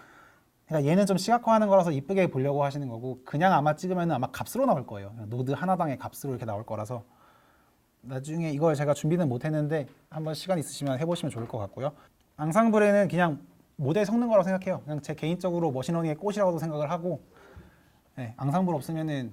그러니까 얘는 좀 시각화하는 거라서 이쁘게 보려고 하시는 거고, 그냥 아마 찍으면 아마 값으로 나올 거예요. 노드 하나당의 값으로 이렇게 나올 거라서. 나중에 이걸 제가 준비는 못 했는데 한번 시간 있으시면 해보시면 좋을 것 같고요. 앙상블에는 그냥 모델 섞는 거라고 생각해요. 그냥 제 개인적으로 머신러닝의 꽃이라고도 생각을 하고, 네, 앙상블 없으면은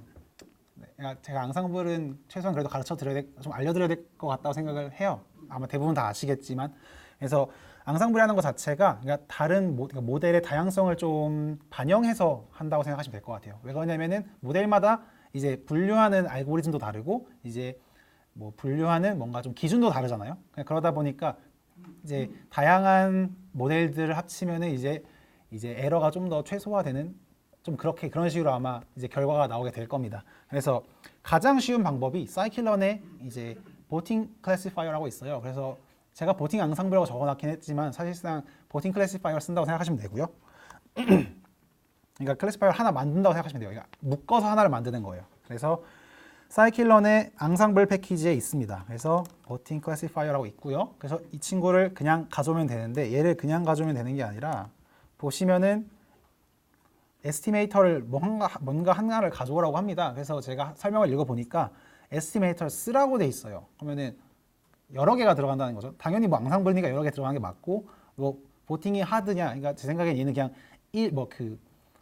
제가 앙상블은 최소한 그래도 가르쳐 드려야 좀 알려드려야 될 것 같다고 생각을 해요. 아마 대부분 다 아시겠지만. 그래서 앙상블이라는 것 자체가 그러니까 다른 모델의 다양성을 좀 반영해서 한다고 생각하시면 될 것 같아요. 왜 그러냐면은 모델마다 이제 분류하는 알고리즘도 다르고 이제 뭐 분류하는 뭔가 좀 기준도 다르잖아요. 그러다 보니까 이제 다양한 모델들을 합치면은 이제 에러가 좀 더 최소화되는 좀 그런 식으로 아마 이제 결과가 나오게 될 겁니다. 그래서 가장 쉬운 방법이 사이클런의 이제 보팅 클래시파이어라고 있어요. 그래서 제가 보팅 앙상블이라고 적어놨긴 했지만 사실상 보팅 클래시파이어를 쓴다고 생각하시면 되고요. 그러니까 클래시파이어 하나 만든다고 생각하시면 돼요. 그러니까 묶어서 하나를 만드는 거예요. 그래서 사이클런의 앙상블 패키지에 있습니다. 그래서 보팅 클래시파이어라고 있고요. 그래서 이 친구를 그냥 가져오면 되는데 얘를 그냥 가져오면 되는 게 아니라 보시면은 에스티메이터를 뭔가 하나를 가져오라고 합니다. 그래서 제가 설명을 읽어보니까 에스티메이터를 쓰라고 돼 있어요. 그러면은 여러 개가 들어간다는 거죠. 당연히 뭐 앙상블이니까 여러 개 들어가는 게 맞고 뭐 보팅이 하드냐, 그러니까 제 생각엔 얘는 그냥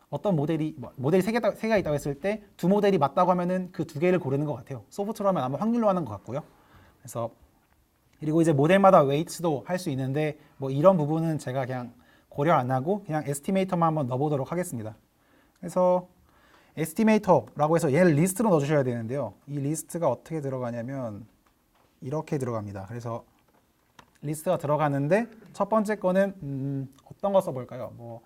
어떤 모델이 모델이 세 개가 있다고 했을 때 두 모델이 맞다고 하면은 그 두 개를 고르는 것 같아요. 소프트로 하면 아마 확률로 하는 것 같고요. 그래서 그리고 이제 모델마다 웨이트도 할 수 있는데 뭐 이런 부분은 제가 그냥 고려 안 하고 그냥 에스티메이터만 한번 넣어보도록 하겠습니다. 그래서 에스티메이터라고 해서 얘를 리스트로 넣어주셔야 되는데요. 이 리스트가 어떻게 들어가냐면 이렇게 들어갑니다. 그래서 리스트가 들어가는데 첫 번째 거는 어떤 거 써볼까요? 뭐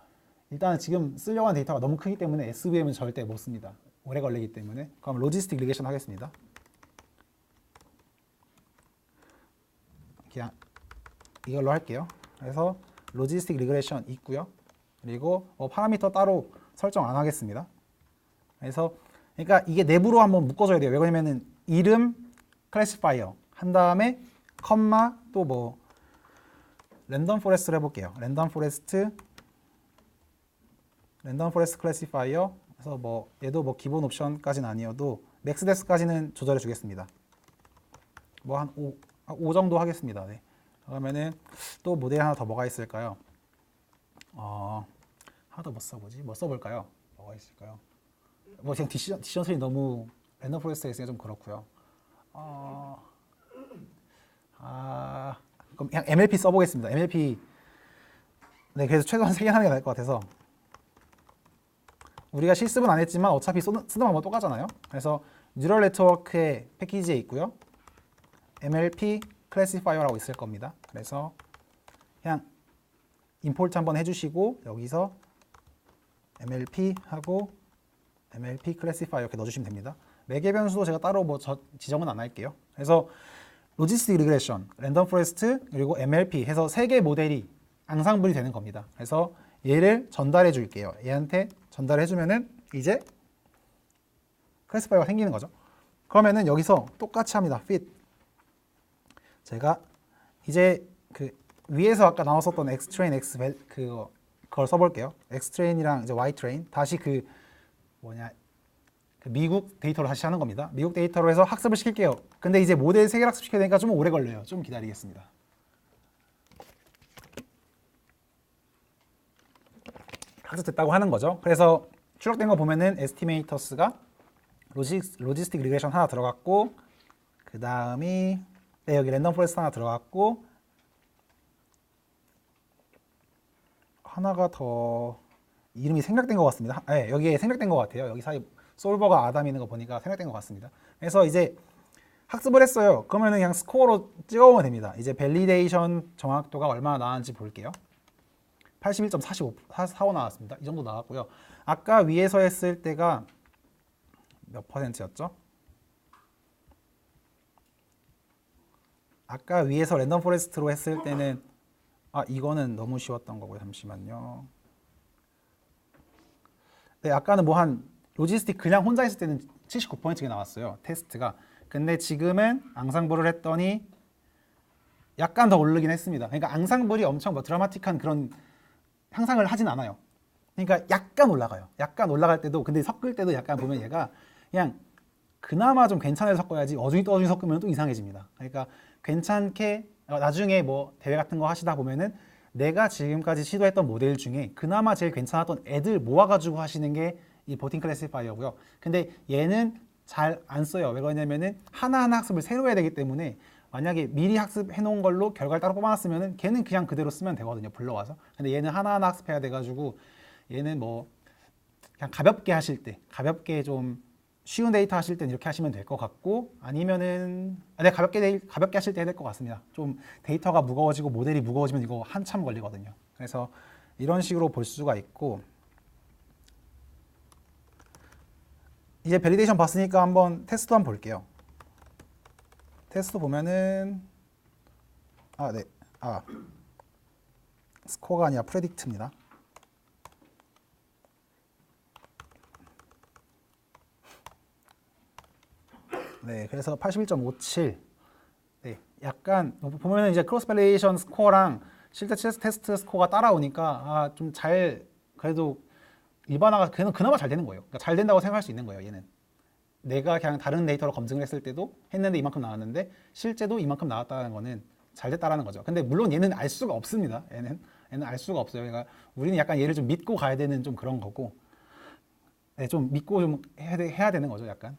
일단 지금 쓰려고 하는 데이터가 너무 크기 때문에 SVM은 절대 못 씁니다. 오래 걸리기 때문에. 그럼 로지스틱 리그레션 하겠습니다. 그냥 이걸로 할게요. 그래서 로지스틱 리그레션 있고요. 그리고 파라미터 따로 설정 안 하겠습니다. 그래서 그러니까 이게 내부로 한번 묶어줘야 돼요. 왜 그러냐면은 이름 클래시파이어 한 다음에 컴마 또 뭐 랜덤 포레스트를 해볼게요. 랜덤 포레스트 클래시파이어. 그래서 뭐 얘도 뭐 기본 옵션까지는 아니어도 맥스 데스까지는 조절해 주겠습니다. 뭐 한 5 정도 하겠습니다. 네. 그러면은 또 모델 하나 더 뭐가 있을까요? 하나 더 뭐 써보지? 뭐 써볼까요? 뭐가 있을까요? 뭐 그냥 디시전 트리 너무 랜덤 포레스트에 있으니까 좀 그렇고요. 그럼 그냥 MLP 써보겠습니다. MLP. 네, 그래서 최소한 3개 하는 게 나을 것 같아서. 우리가 실습은 안 했지만 어차피 쓰는 방법 똑같잖아요. 그래서 뉴럴 네트워크의 패키지에 있고요. MLP 클래시파이어라고 있을 겁니다. 그래서 그냥 임포트 한번 해주시고 여기서 MLP 하고 MLP 클래시파이어 이렇게 넣어주시면 됩니다. 매개 변수도 제가 따로 뭐 지정은 안 할게요. 그래서 로지스틱 리그레션, 랜덤 포레스트 그리고 MLP 해서 3개 모델이 앙상블이 되는 겁니다. 그래서 얘를 전달해 줄게요. 얘한테 전달해 주면은 이제 클래시파이어가 생기는 거죠. 그러면은 여기서 똑같이 합니다. fit. 제가 이제 그 위에서 아까 나왔었던 xtrain 그걸 써볼게요. xtrain이랑 이제 ytrain 다시 그 미국 데이터로 다시 하는 겁니다. 미국 데이터로 해서 학습을 시킬게요. 근데 이제 모델 3개를 학습시켜야 되니까 좀 오래 걸려요. 좀 기다리겠습니다. 학습됐다고 하는 거죠. 그래서 출력된 거 보면은 에스티메이터스가 로지스틱 리그레션 하나 들어갔고 그 다음이 여기 랜덤 포레스트 하나 들어갔고 하나가 더 이름이 생략된 것 같습니다. 네, 여기에 생략된 것 같아요. 여기 사이 솔버가 아담 있는 거 보니까 생략된 것 같습니다. 그래서 이제 학습을 했어요. 그러면은 그냥 스코어로 찍어보면 됩니다. 이제 밸리데이션 정확도가 얼마나 나왔는지 볼게요. 81.45 나왔습니다. 이 정도 나왔고요. 아까 위에서 했을 때가 몇 %였죠? 아까 위에서 랜덤 포레스트로 했을 때는 이거는 너무 쉬웠던 거고요. 잠시만요. 네, 아까는 뭐 한 로지스틱 그냥 혼자 했을 때는 79%가 나왔어요. 테스트가. 근데 지금은 앙상블을 했더니 약간 더 오르긴 했습니다. 그러니까 앙상블이 엄청 뭐 드라마틱한 그런 향상을 하진 않아요. 그러니까 약간 올라가요. 약간 올라갈 때도 근데 섞을 때도 약간 보면 얘가 그냥 그나마 좀 괜찮게 섞어야지 어중이 떠중이 섞으면 또 이상해집니다. 그러니까 괜찮게 나중에 뭐 대회 같은 거 하시다 보면은 내가 지금까지 시도했던 모델 중에 그나마 제일 괜찮았던 애들 모아가지고 하시는 게 이 보팅 클래시파이어고요. 근데 얘는 잘 안 써요. 왜 그러냐면은 하나하나 학습을 새로 해야 되기 때문에 만약에 미리 학습해 놓은 걸로 결과를 따로 뽑아놨으면은 걔는 그냥 그대로 쓰면 되거든요. 불러와서. 근데 얘는 하나하나 학습해야 돼가지고 얘는 뭐 그냥 가볍게 하실 때, 가볍게 좀 쉬운 데이터 하실 때는 이렇게 하시면 될 것 같고 아니면은 가볍게 하실 때 해야 될 것 같습니다. 좀 데이터가 무거워지고 모델이 무거워지면 이거 한참 걸리거든요. 그래서 이런 식으로 볼 수가 있고 이제 밸리데이션 봤으니까 한번 테스트 한번 볼게요. 테스트 보면은 스코어가 아니라 프레딕트입니다. 네, 그래서 81.57. 네, 약간 보면은 이제 크로스 밸리데이션 스코어랑 실제 테스트 스코어가 따라오니까 좀 잘 그래도 일반화가 그나마 잘 되는 거예요. 그러니까 잘 된다고 생각할 수 있는 거예요, 얘는. 내가 그냥 다른 데이터로 검증을 했을 때도 했는데 이만큼 나왔는데 실제도 이만큼 나왔다는 거는 잘 됐다라는 거죠. 근데 물론 얘는 알 수가 없습니다. 얘는 알 수가 없어요. 그러니까 우리는 약간 얘를 좀 믿고 가야 되는 좀 그런 거고, 네, 좀 믿고 좀 해야 되는 거죠. 약간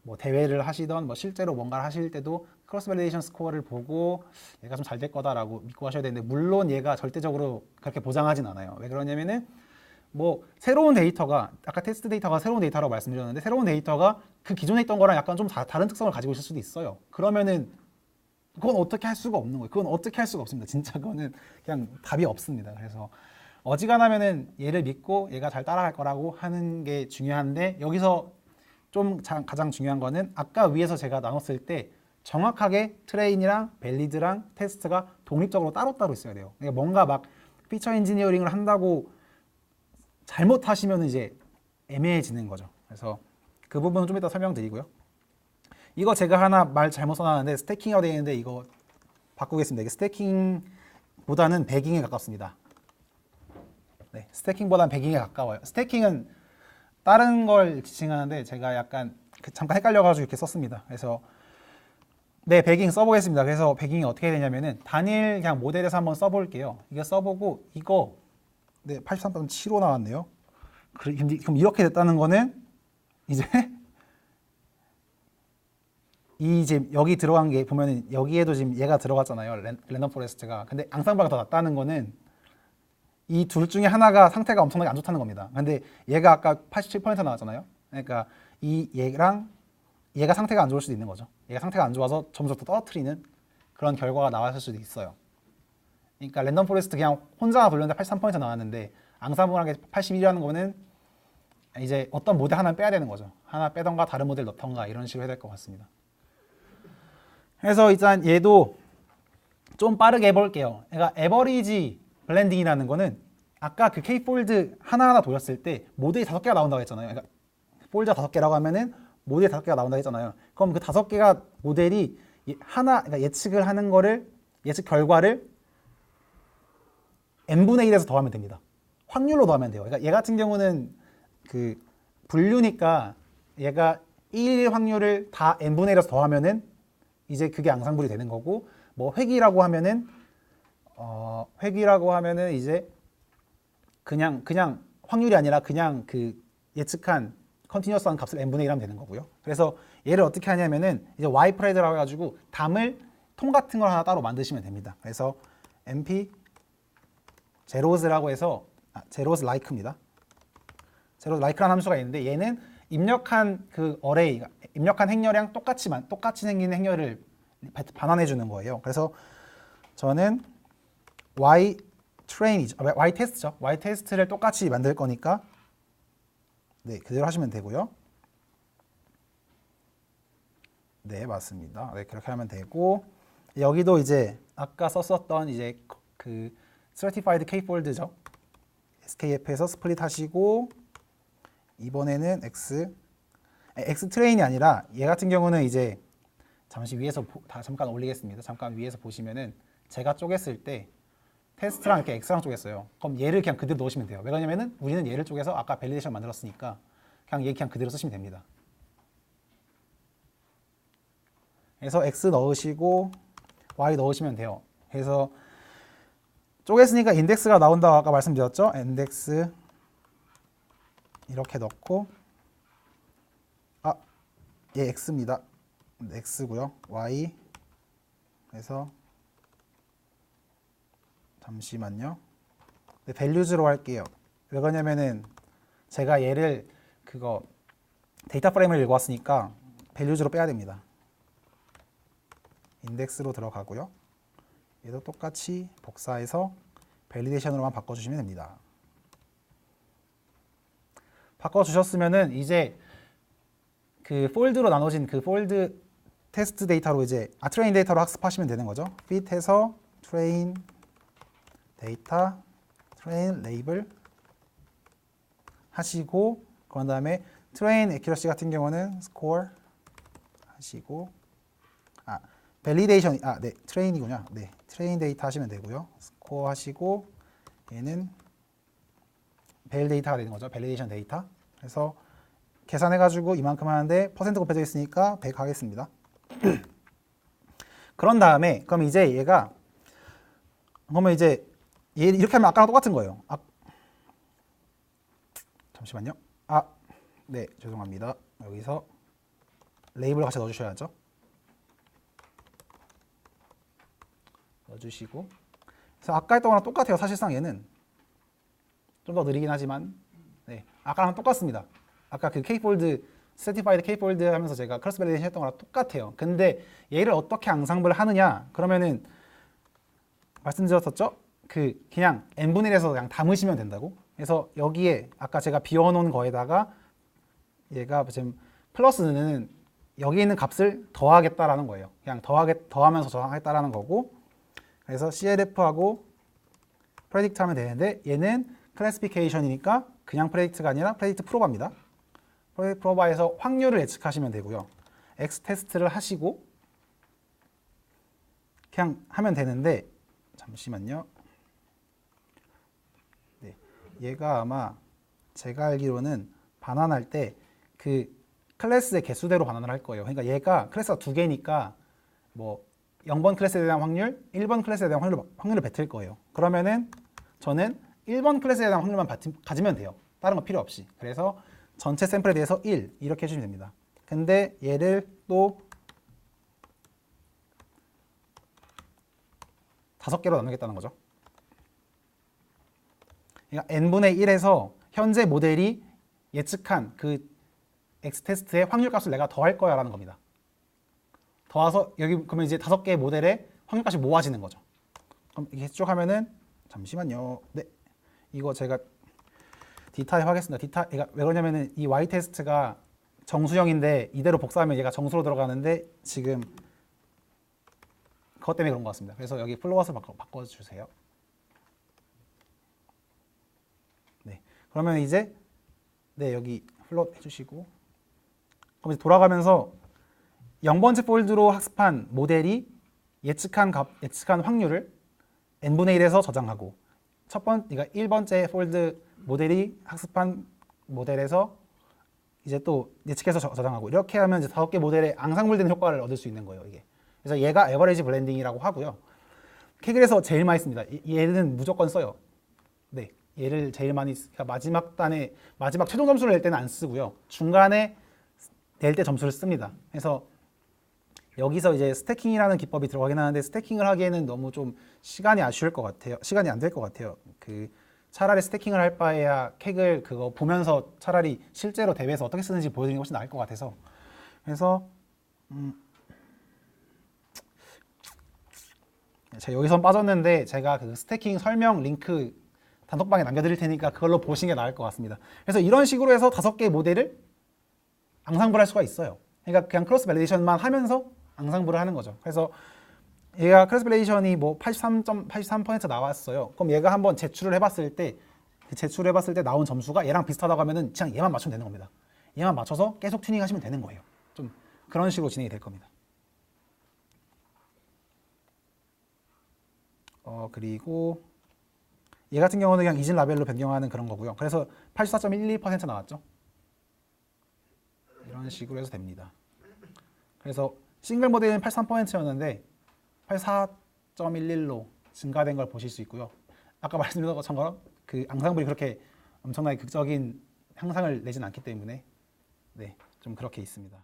뭐 대회를 하시던 뭐 실제로 뭔가를 하실 때도 크로스 밸리데이션 스코어를 보고 얘가 좀 잘 될 거다라고 믿고 하셔야 되는데, 물론 얘가 절대적으로 그렇게 보장하진 않아요. 왜 그러냐면은 뭐 새로운 데이터가, 아까 테스트 데이터가 새로운 데이터라고 말씀드렸는데, 새로운 데이터가 그 기존에 있던 거랑 약간 좀 다른 특성을 가지고 있을 수도 있어요. 그러면은 그건 어떻게 할 수가 없는 거예요. 그건 어떻게 할 수가 없습니다. 진짜 그거는 그냥 답이 없습니다. 그래서 어지간하면은 얘를 믿고 얘가 잘 따라갈 거라고 하는 게 중요한데, 여기서 좀 가장 중요한 거는 아까 위에서 제가 나눴을 때 정확하게 트레인이랑 밸리드랑 테스트가 독립적으로 따로따로 있어야 돼요. 그러니까 뭔가 막 피처 엔지니어링을 한다고 잘못하시면 이제 애매해지는 거죠. 그래서 그 부분은 좀 이따 설명드리고요. 이거 제가 하나 말 잘못 써놨는데 스태킹이라고 되어 있는데 이거 바꾸겠습니다. 이게 스태킹보다는 배깅에 가깝습니다. 네, 스태킹보다는 배깅에 가까워요. 스태킹은 다른 걸 지칭하는데 제가 약간 잠깐 헷갈려가지고 이렇게 썼습니다. 그래서 네, 배깅 써보겠습니다. 그래서 배깅이 어떻게 되냐면은 단일 그냥 모델에서 한번 써볼게요. 이거 써보고 이거 네, 83.75 나왔네요. 그럼 이렇게 됐다는 거는 이제 이 지금 여기 들어간 게 보면은 여기에도 지금 얘가 들어갔잖아요. 랜덤 포레스트가. 근데 앙상블가 더 낫다는 거는 이 둘 중에 하나가 상태가 엄청나게 안 좋다는 겁니다. 근데 얘가 아까 87% 나왔잖아요. 그러니까 이 얘가 상태가 안 좋을 수도 있는 거죠. 얘가 상태가 안 좋아서 점점 더 떨어뜨리는 그런 결과가 나왔을 수도 있어요. 그러니까 랜덤 포레스트 그냥 혼자 돌렸는데 83% 나왔는데 앙상블하게 81이라는 거는 이제 어떤 모델 하나 빼야 되는 거죠. 하나 빼던가 다른 모델 넣던가 이런 식으로 해야 될 것 같습니다. 그래서 일단 얘도 좀 빠르게 해볼게요. 그러니까 에버리지 블렌딩이라는 거는 아까 그 K-폴드 하나하나 돌렸을 때 모델이 5개가 나온다고 했잖아요. 그러니까 폴드가 5개라고 하면은 모델이 5개가 나온다고 했잖아요. 그럼 그 5개가 모델이 그러니까 예측을 하는 거를, 예측 결과를 n분의 1에서 더하면 됩니다. 확률로 더하면 돼요. 그러니까 얘 같은 경우는 그 분류니까 얘가 1 확률을 다 n분의 1에서 더하면은 이제 그게 앙상블이 되는 거고, 뭐 획이라고 하면은 이제 그냥 확률이 아니라 그냥 그 예측한 컨티뉴어스한 값을 n분의 1 하면 되는 거고요. 그래서 얘를 어떻게 하냐면은 이제 y 프레드라고 해가지고 담을 통 같은 걸 하나 따로 만드시면 됩니다. 그래서 np 제로즈라고 해서 제로즈 라이크입니다. 제로즈 라이크라는 함수가 있는데 얘는 입력한 그 어레이, 입력한 행렬이랑 똑같이 생긴 행렬을 반환해 주는 거예요. 그래서 저는 y 트레인이죠. y 테스트죠. y 테스트를 똑같이 만들 거니까 네, 그대로 하시면 되고요. 네, 맞습니다. 네, 그렇게 하면 되고, 여기도 이제 아까 썼었던 이제 그 Certified K-Fold죠. SKF에서 스플릿 하시고, 이번에는 X 트레인이 아니라 얘 같은 경우는 이제 잠시 위에서 잠깐 올리겠습니다. 잠깐 위에서 보시면은 제가 쪼갰을 때 테스트랑 이렇게 X랑 쪼갰어요. 그럼 얘를 그냥 그대로 넣으시면 돼요. 왜 그러냐면은 우리는 얘를 쪼개서 아까 밸리데이션 만들었으니까 그냥 얘 그냥 그대로 쓰시면 됩니다. 그래서 X 넣으시고 Y 넣으시면 돼요. 그래서 쪼갰으니까 인덱스가 나온다고 아까 말씀드렸죠. 인덱스 이렇게 넣고, 얘 X입니다. X고요. Y. 그래서 잠시만요. 네, 밸류즈로 할게요. 왜 그러냐면은 제가 얘를 데이터 프레임을 읽어 왔으니까 밸류즈로 빼야 됩니다. 인덱스로 들어가고요. 얘도 똑같이 복사해서 밸리데이션으로만 바꿔주시면 됩니다. 바꿔주셨으면은 이제 그 폴드로 나눠진 그 폴드 테스트 데이터로 이제 트레인 데이터로 학습하시면 되는 거죠. fit해서 트레인 데이터, 트레인 레이블 하시고, 그 다음에 트레인 애큐러시 같은 경우는 스코어 하시고, 밸리데이션, 네, 트레인이군요. 네, 트레인 데이터 하시면 되고요. 스코어 하시고, 얘는 밸 데이터가 되는 거죠. 밸리데이션 데이터. 그래서 계산해가지고 이만큼 하는데 퍼센트 곱해져 있으니까 100 하겠습니다. 그런 다음에 그럼 이제 얘가 그러면 이제 얘 이렇게 하면 아까랑 똑같은 거예요. 잠시만요. 네, 죄송합니다. 여기서 레이블 같이 넣어주셔야죠. 넣어주시고 그래서 아까 했던 거랑 똑같아요. 사실상 얘는 좀 더 느리긴 하지만 네, 아까랑 똑같습니다. 아까 그 K폴드 세티파이드 K폴드 하면서 제가 크로스 밸리데이션 했던 거랑 똑같아요. 근데 얘를 어떻게 앙상블을 하느냐 그러면은 말씀드렸었죠? 그냥 n분의 1에서 그냥 담으시면 된다고. 그래서 여기에 아까 제가 비워놓은 거에다가 얘가 지금 플러스는 여기 있는 값을 더하겠다라는 거예요. 그냥 더하면서 저장하겠다라는 거고. 그래서 CLF하고 프레딕트 하면 되는데 얘는 클래시피케이션이니까 그냥 프레딕트가 아니라 프레딕트 프로바입니다. 프레딕트 프로바에서 확률을 예측하시면 되고요. X 테스트를 하시고 그냥 하면 되는데 잠시만요. 네, 얘가 아마 제가 알기로는 반환할 때 그 클래스의 개수대로 반환을 할 거예요. 그러니까 얘가 클래스가 두 개니까 뭐 0번 클래스에 대한 확률, 1번 클래스에 대한 확률을 뱉을 거예요. 그러면은 저는 1번 클래스에 대한 확률만 가지면 돼요. 다른 거 필요 없이. 그래서 전체 샘플에 대해서 1 이렇게 해주시면 됩니다. 근데 얘를 또 5개로 나누겠다는 거죠. 그러니까 n분의 1에서 현재 모델이 예측한 그 X테스트의 확률값을 내가 더할 거야 라는 겁니다. 더해서 여기 그러면 이제 5개의 모델의 확률값이 모아지는 거죠. 그럼 이렇게 쭉 하면은 잠시만요. 네, 이거 제가 D타입 하겠습니다. D타입 그러니까 왜 그러냐면은 이 Y 테스트가 정수형인데 이대로 복사하면 얘가 정수로 들어가는데 지금 그것 때문에 그런 것 같습니다. 그래서 여기 플로엇을 바꿔주세요. 네, 그러면 이제 네 여기 플롯 해주시고 그럼 이제 돌아가면서 0번째 폴드로 학습한 모델이 예측한 확률을 n분의 1에서 저장하고 그러니까 1번째 폴드 모델이 학습한 모델에서 이제 또 예측해서 저장하고 이렇게 하면 이제 5개 모델의 앙상블된 효과를 얻을 수 있는 거예요, 이게. 그래서 얘가 에버리지 블렌딩이라고 하고요. 케글에서 제일 많이 씁니다. 얘는 무조건 써요. 네, 얘를 제일 많이 그러니까 마지막 최종 점수를 낼 때는 안 쓰고요. 중간에 낼 때 점수를 씁니다. 그래서 여기서 이제 스태킹이라는 기법이 들어가긴 하는데 스태킹을 하기에는 너무 좀 시간이 아쉬울 것 같아요. 시간이 안 될 것 같아요. 차라리 스태킹을 할 바에야 캑을 그거 보면서 차라리 실제로 대회에서 어떻게 쓰는지 보여드리는 게 훨씬 나을 것 같아서 그래서 제가 여기서 빠졌는데 제가 그 스태킹 설명 링크 단톡방에 남겨드릴 테니까 그걸로 보시는 게 나을 것 같습니다. 그래서 이런 식으로 해서 5개의 모델을 앙상블할 수가 있어요. 그러니까 그냥 크로스 밸리데이션만 하면서 앙상블을 하는 거죠. 그래서 얘가 크로스 밸리데이션이 뭐 83% 나왔어요. 그럼 얘가 한번 제출을 해봤을 때 나온 점수가 얘랑 비슷하다고 하면은 그냥 얘만 맞추면 되는 겁니다. 얘만 맞춰서 계속 튜닝하시면 되는 거예요. 좀 그런 식으로 진행이 될 겁니다. 그리고 얘 같은 경우는 그냥 이진 라벨로 변경하는 그런 거고요. 그래서 84.12% 나왔죠. 이런 식으로 해서 됩니다. 그래서 싱글 모델은 83%였는데 84.11로 증가된 걸 보실 수 있고요. 아까 말씀드린 것처럼 그 앙상블이 그렇게 엄청나게 극적인 향상을 내진 않기 때문에 네, 좀 그렇게 있습니다.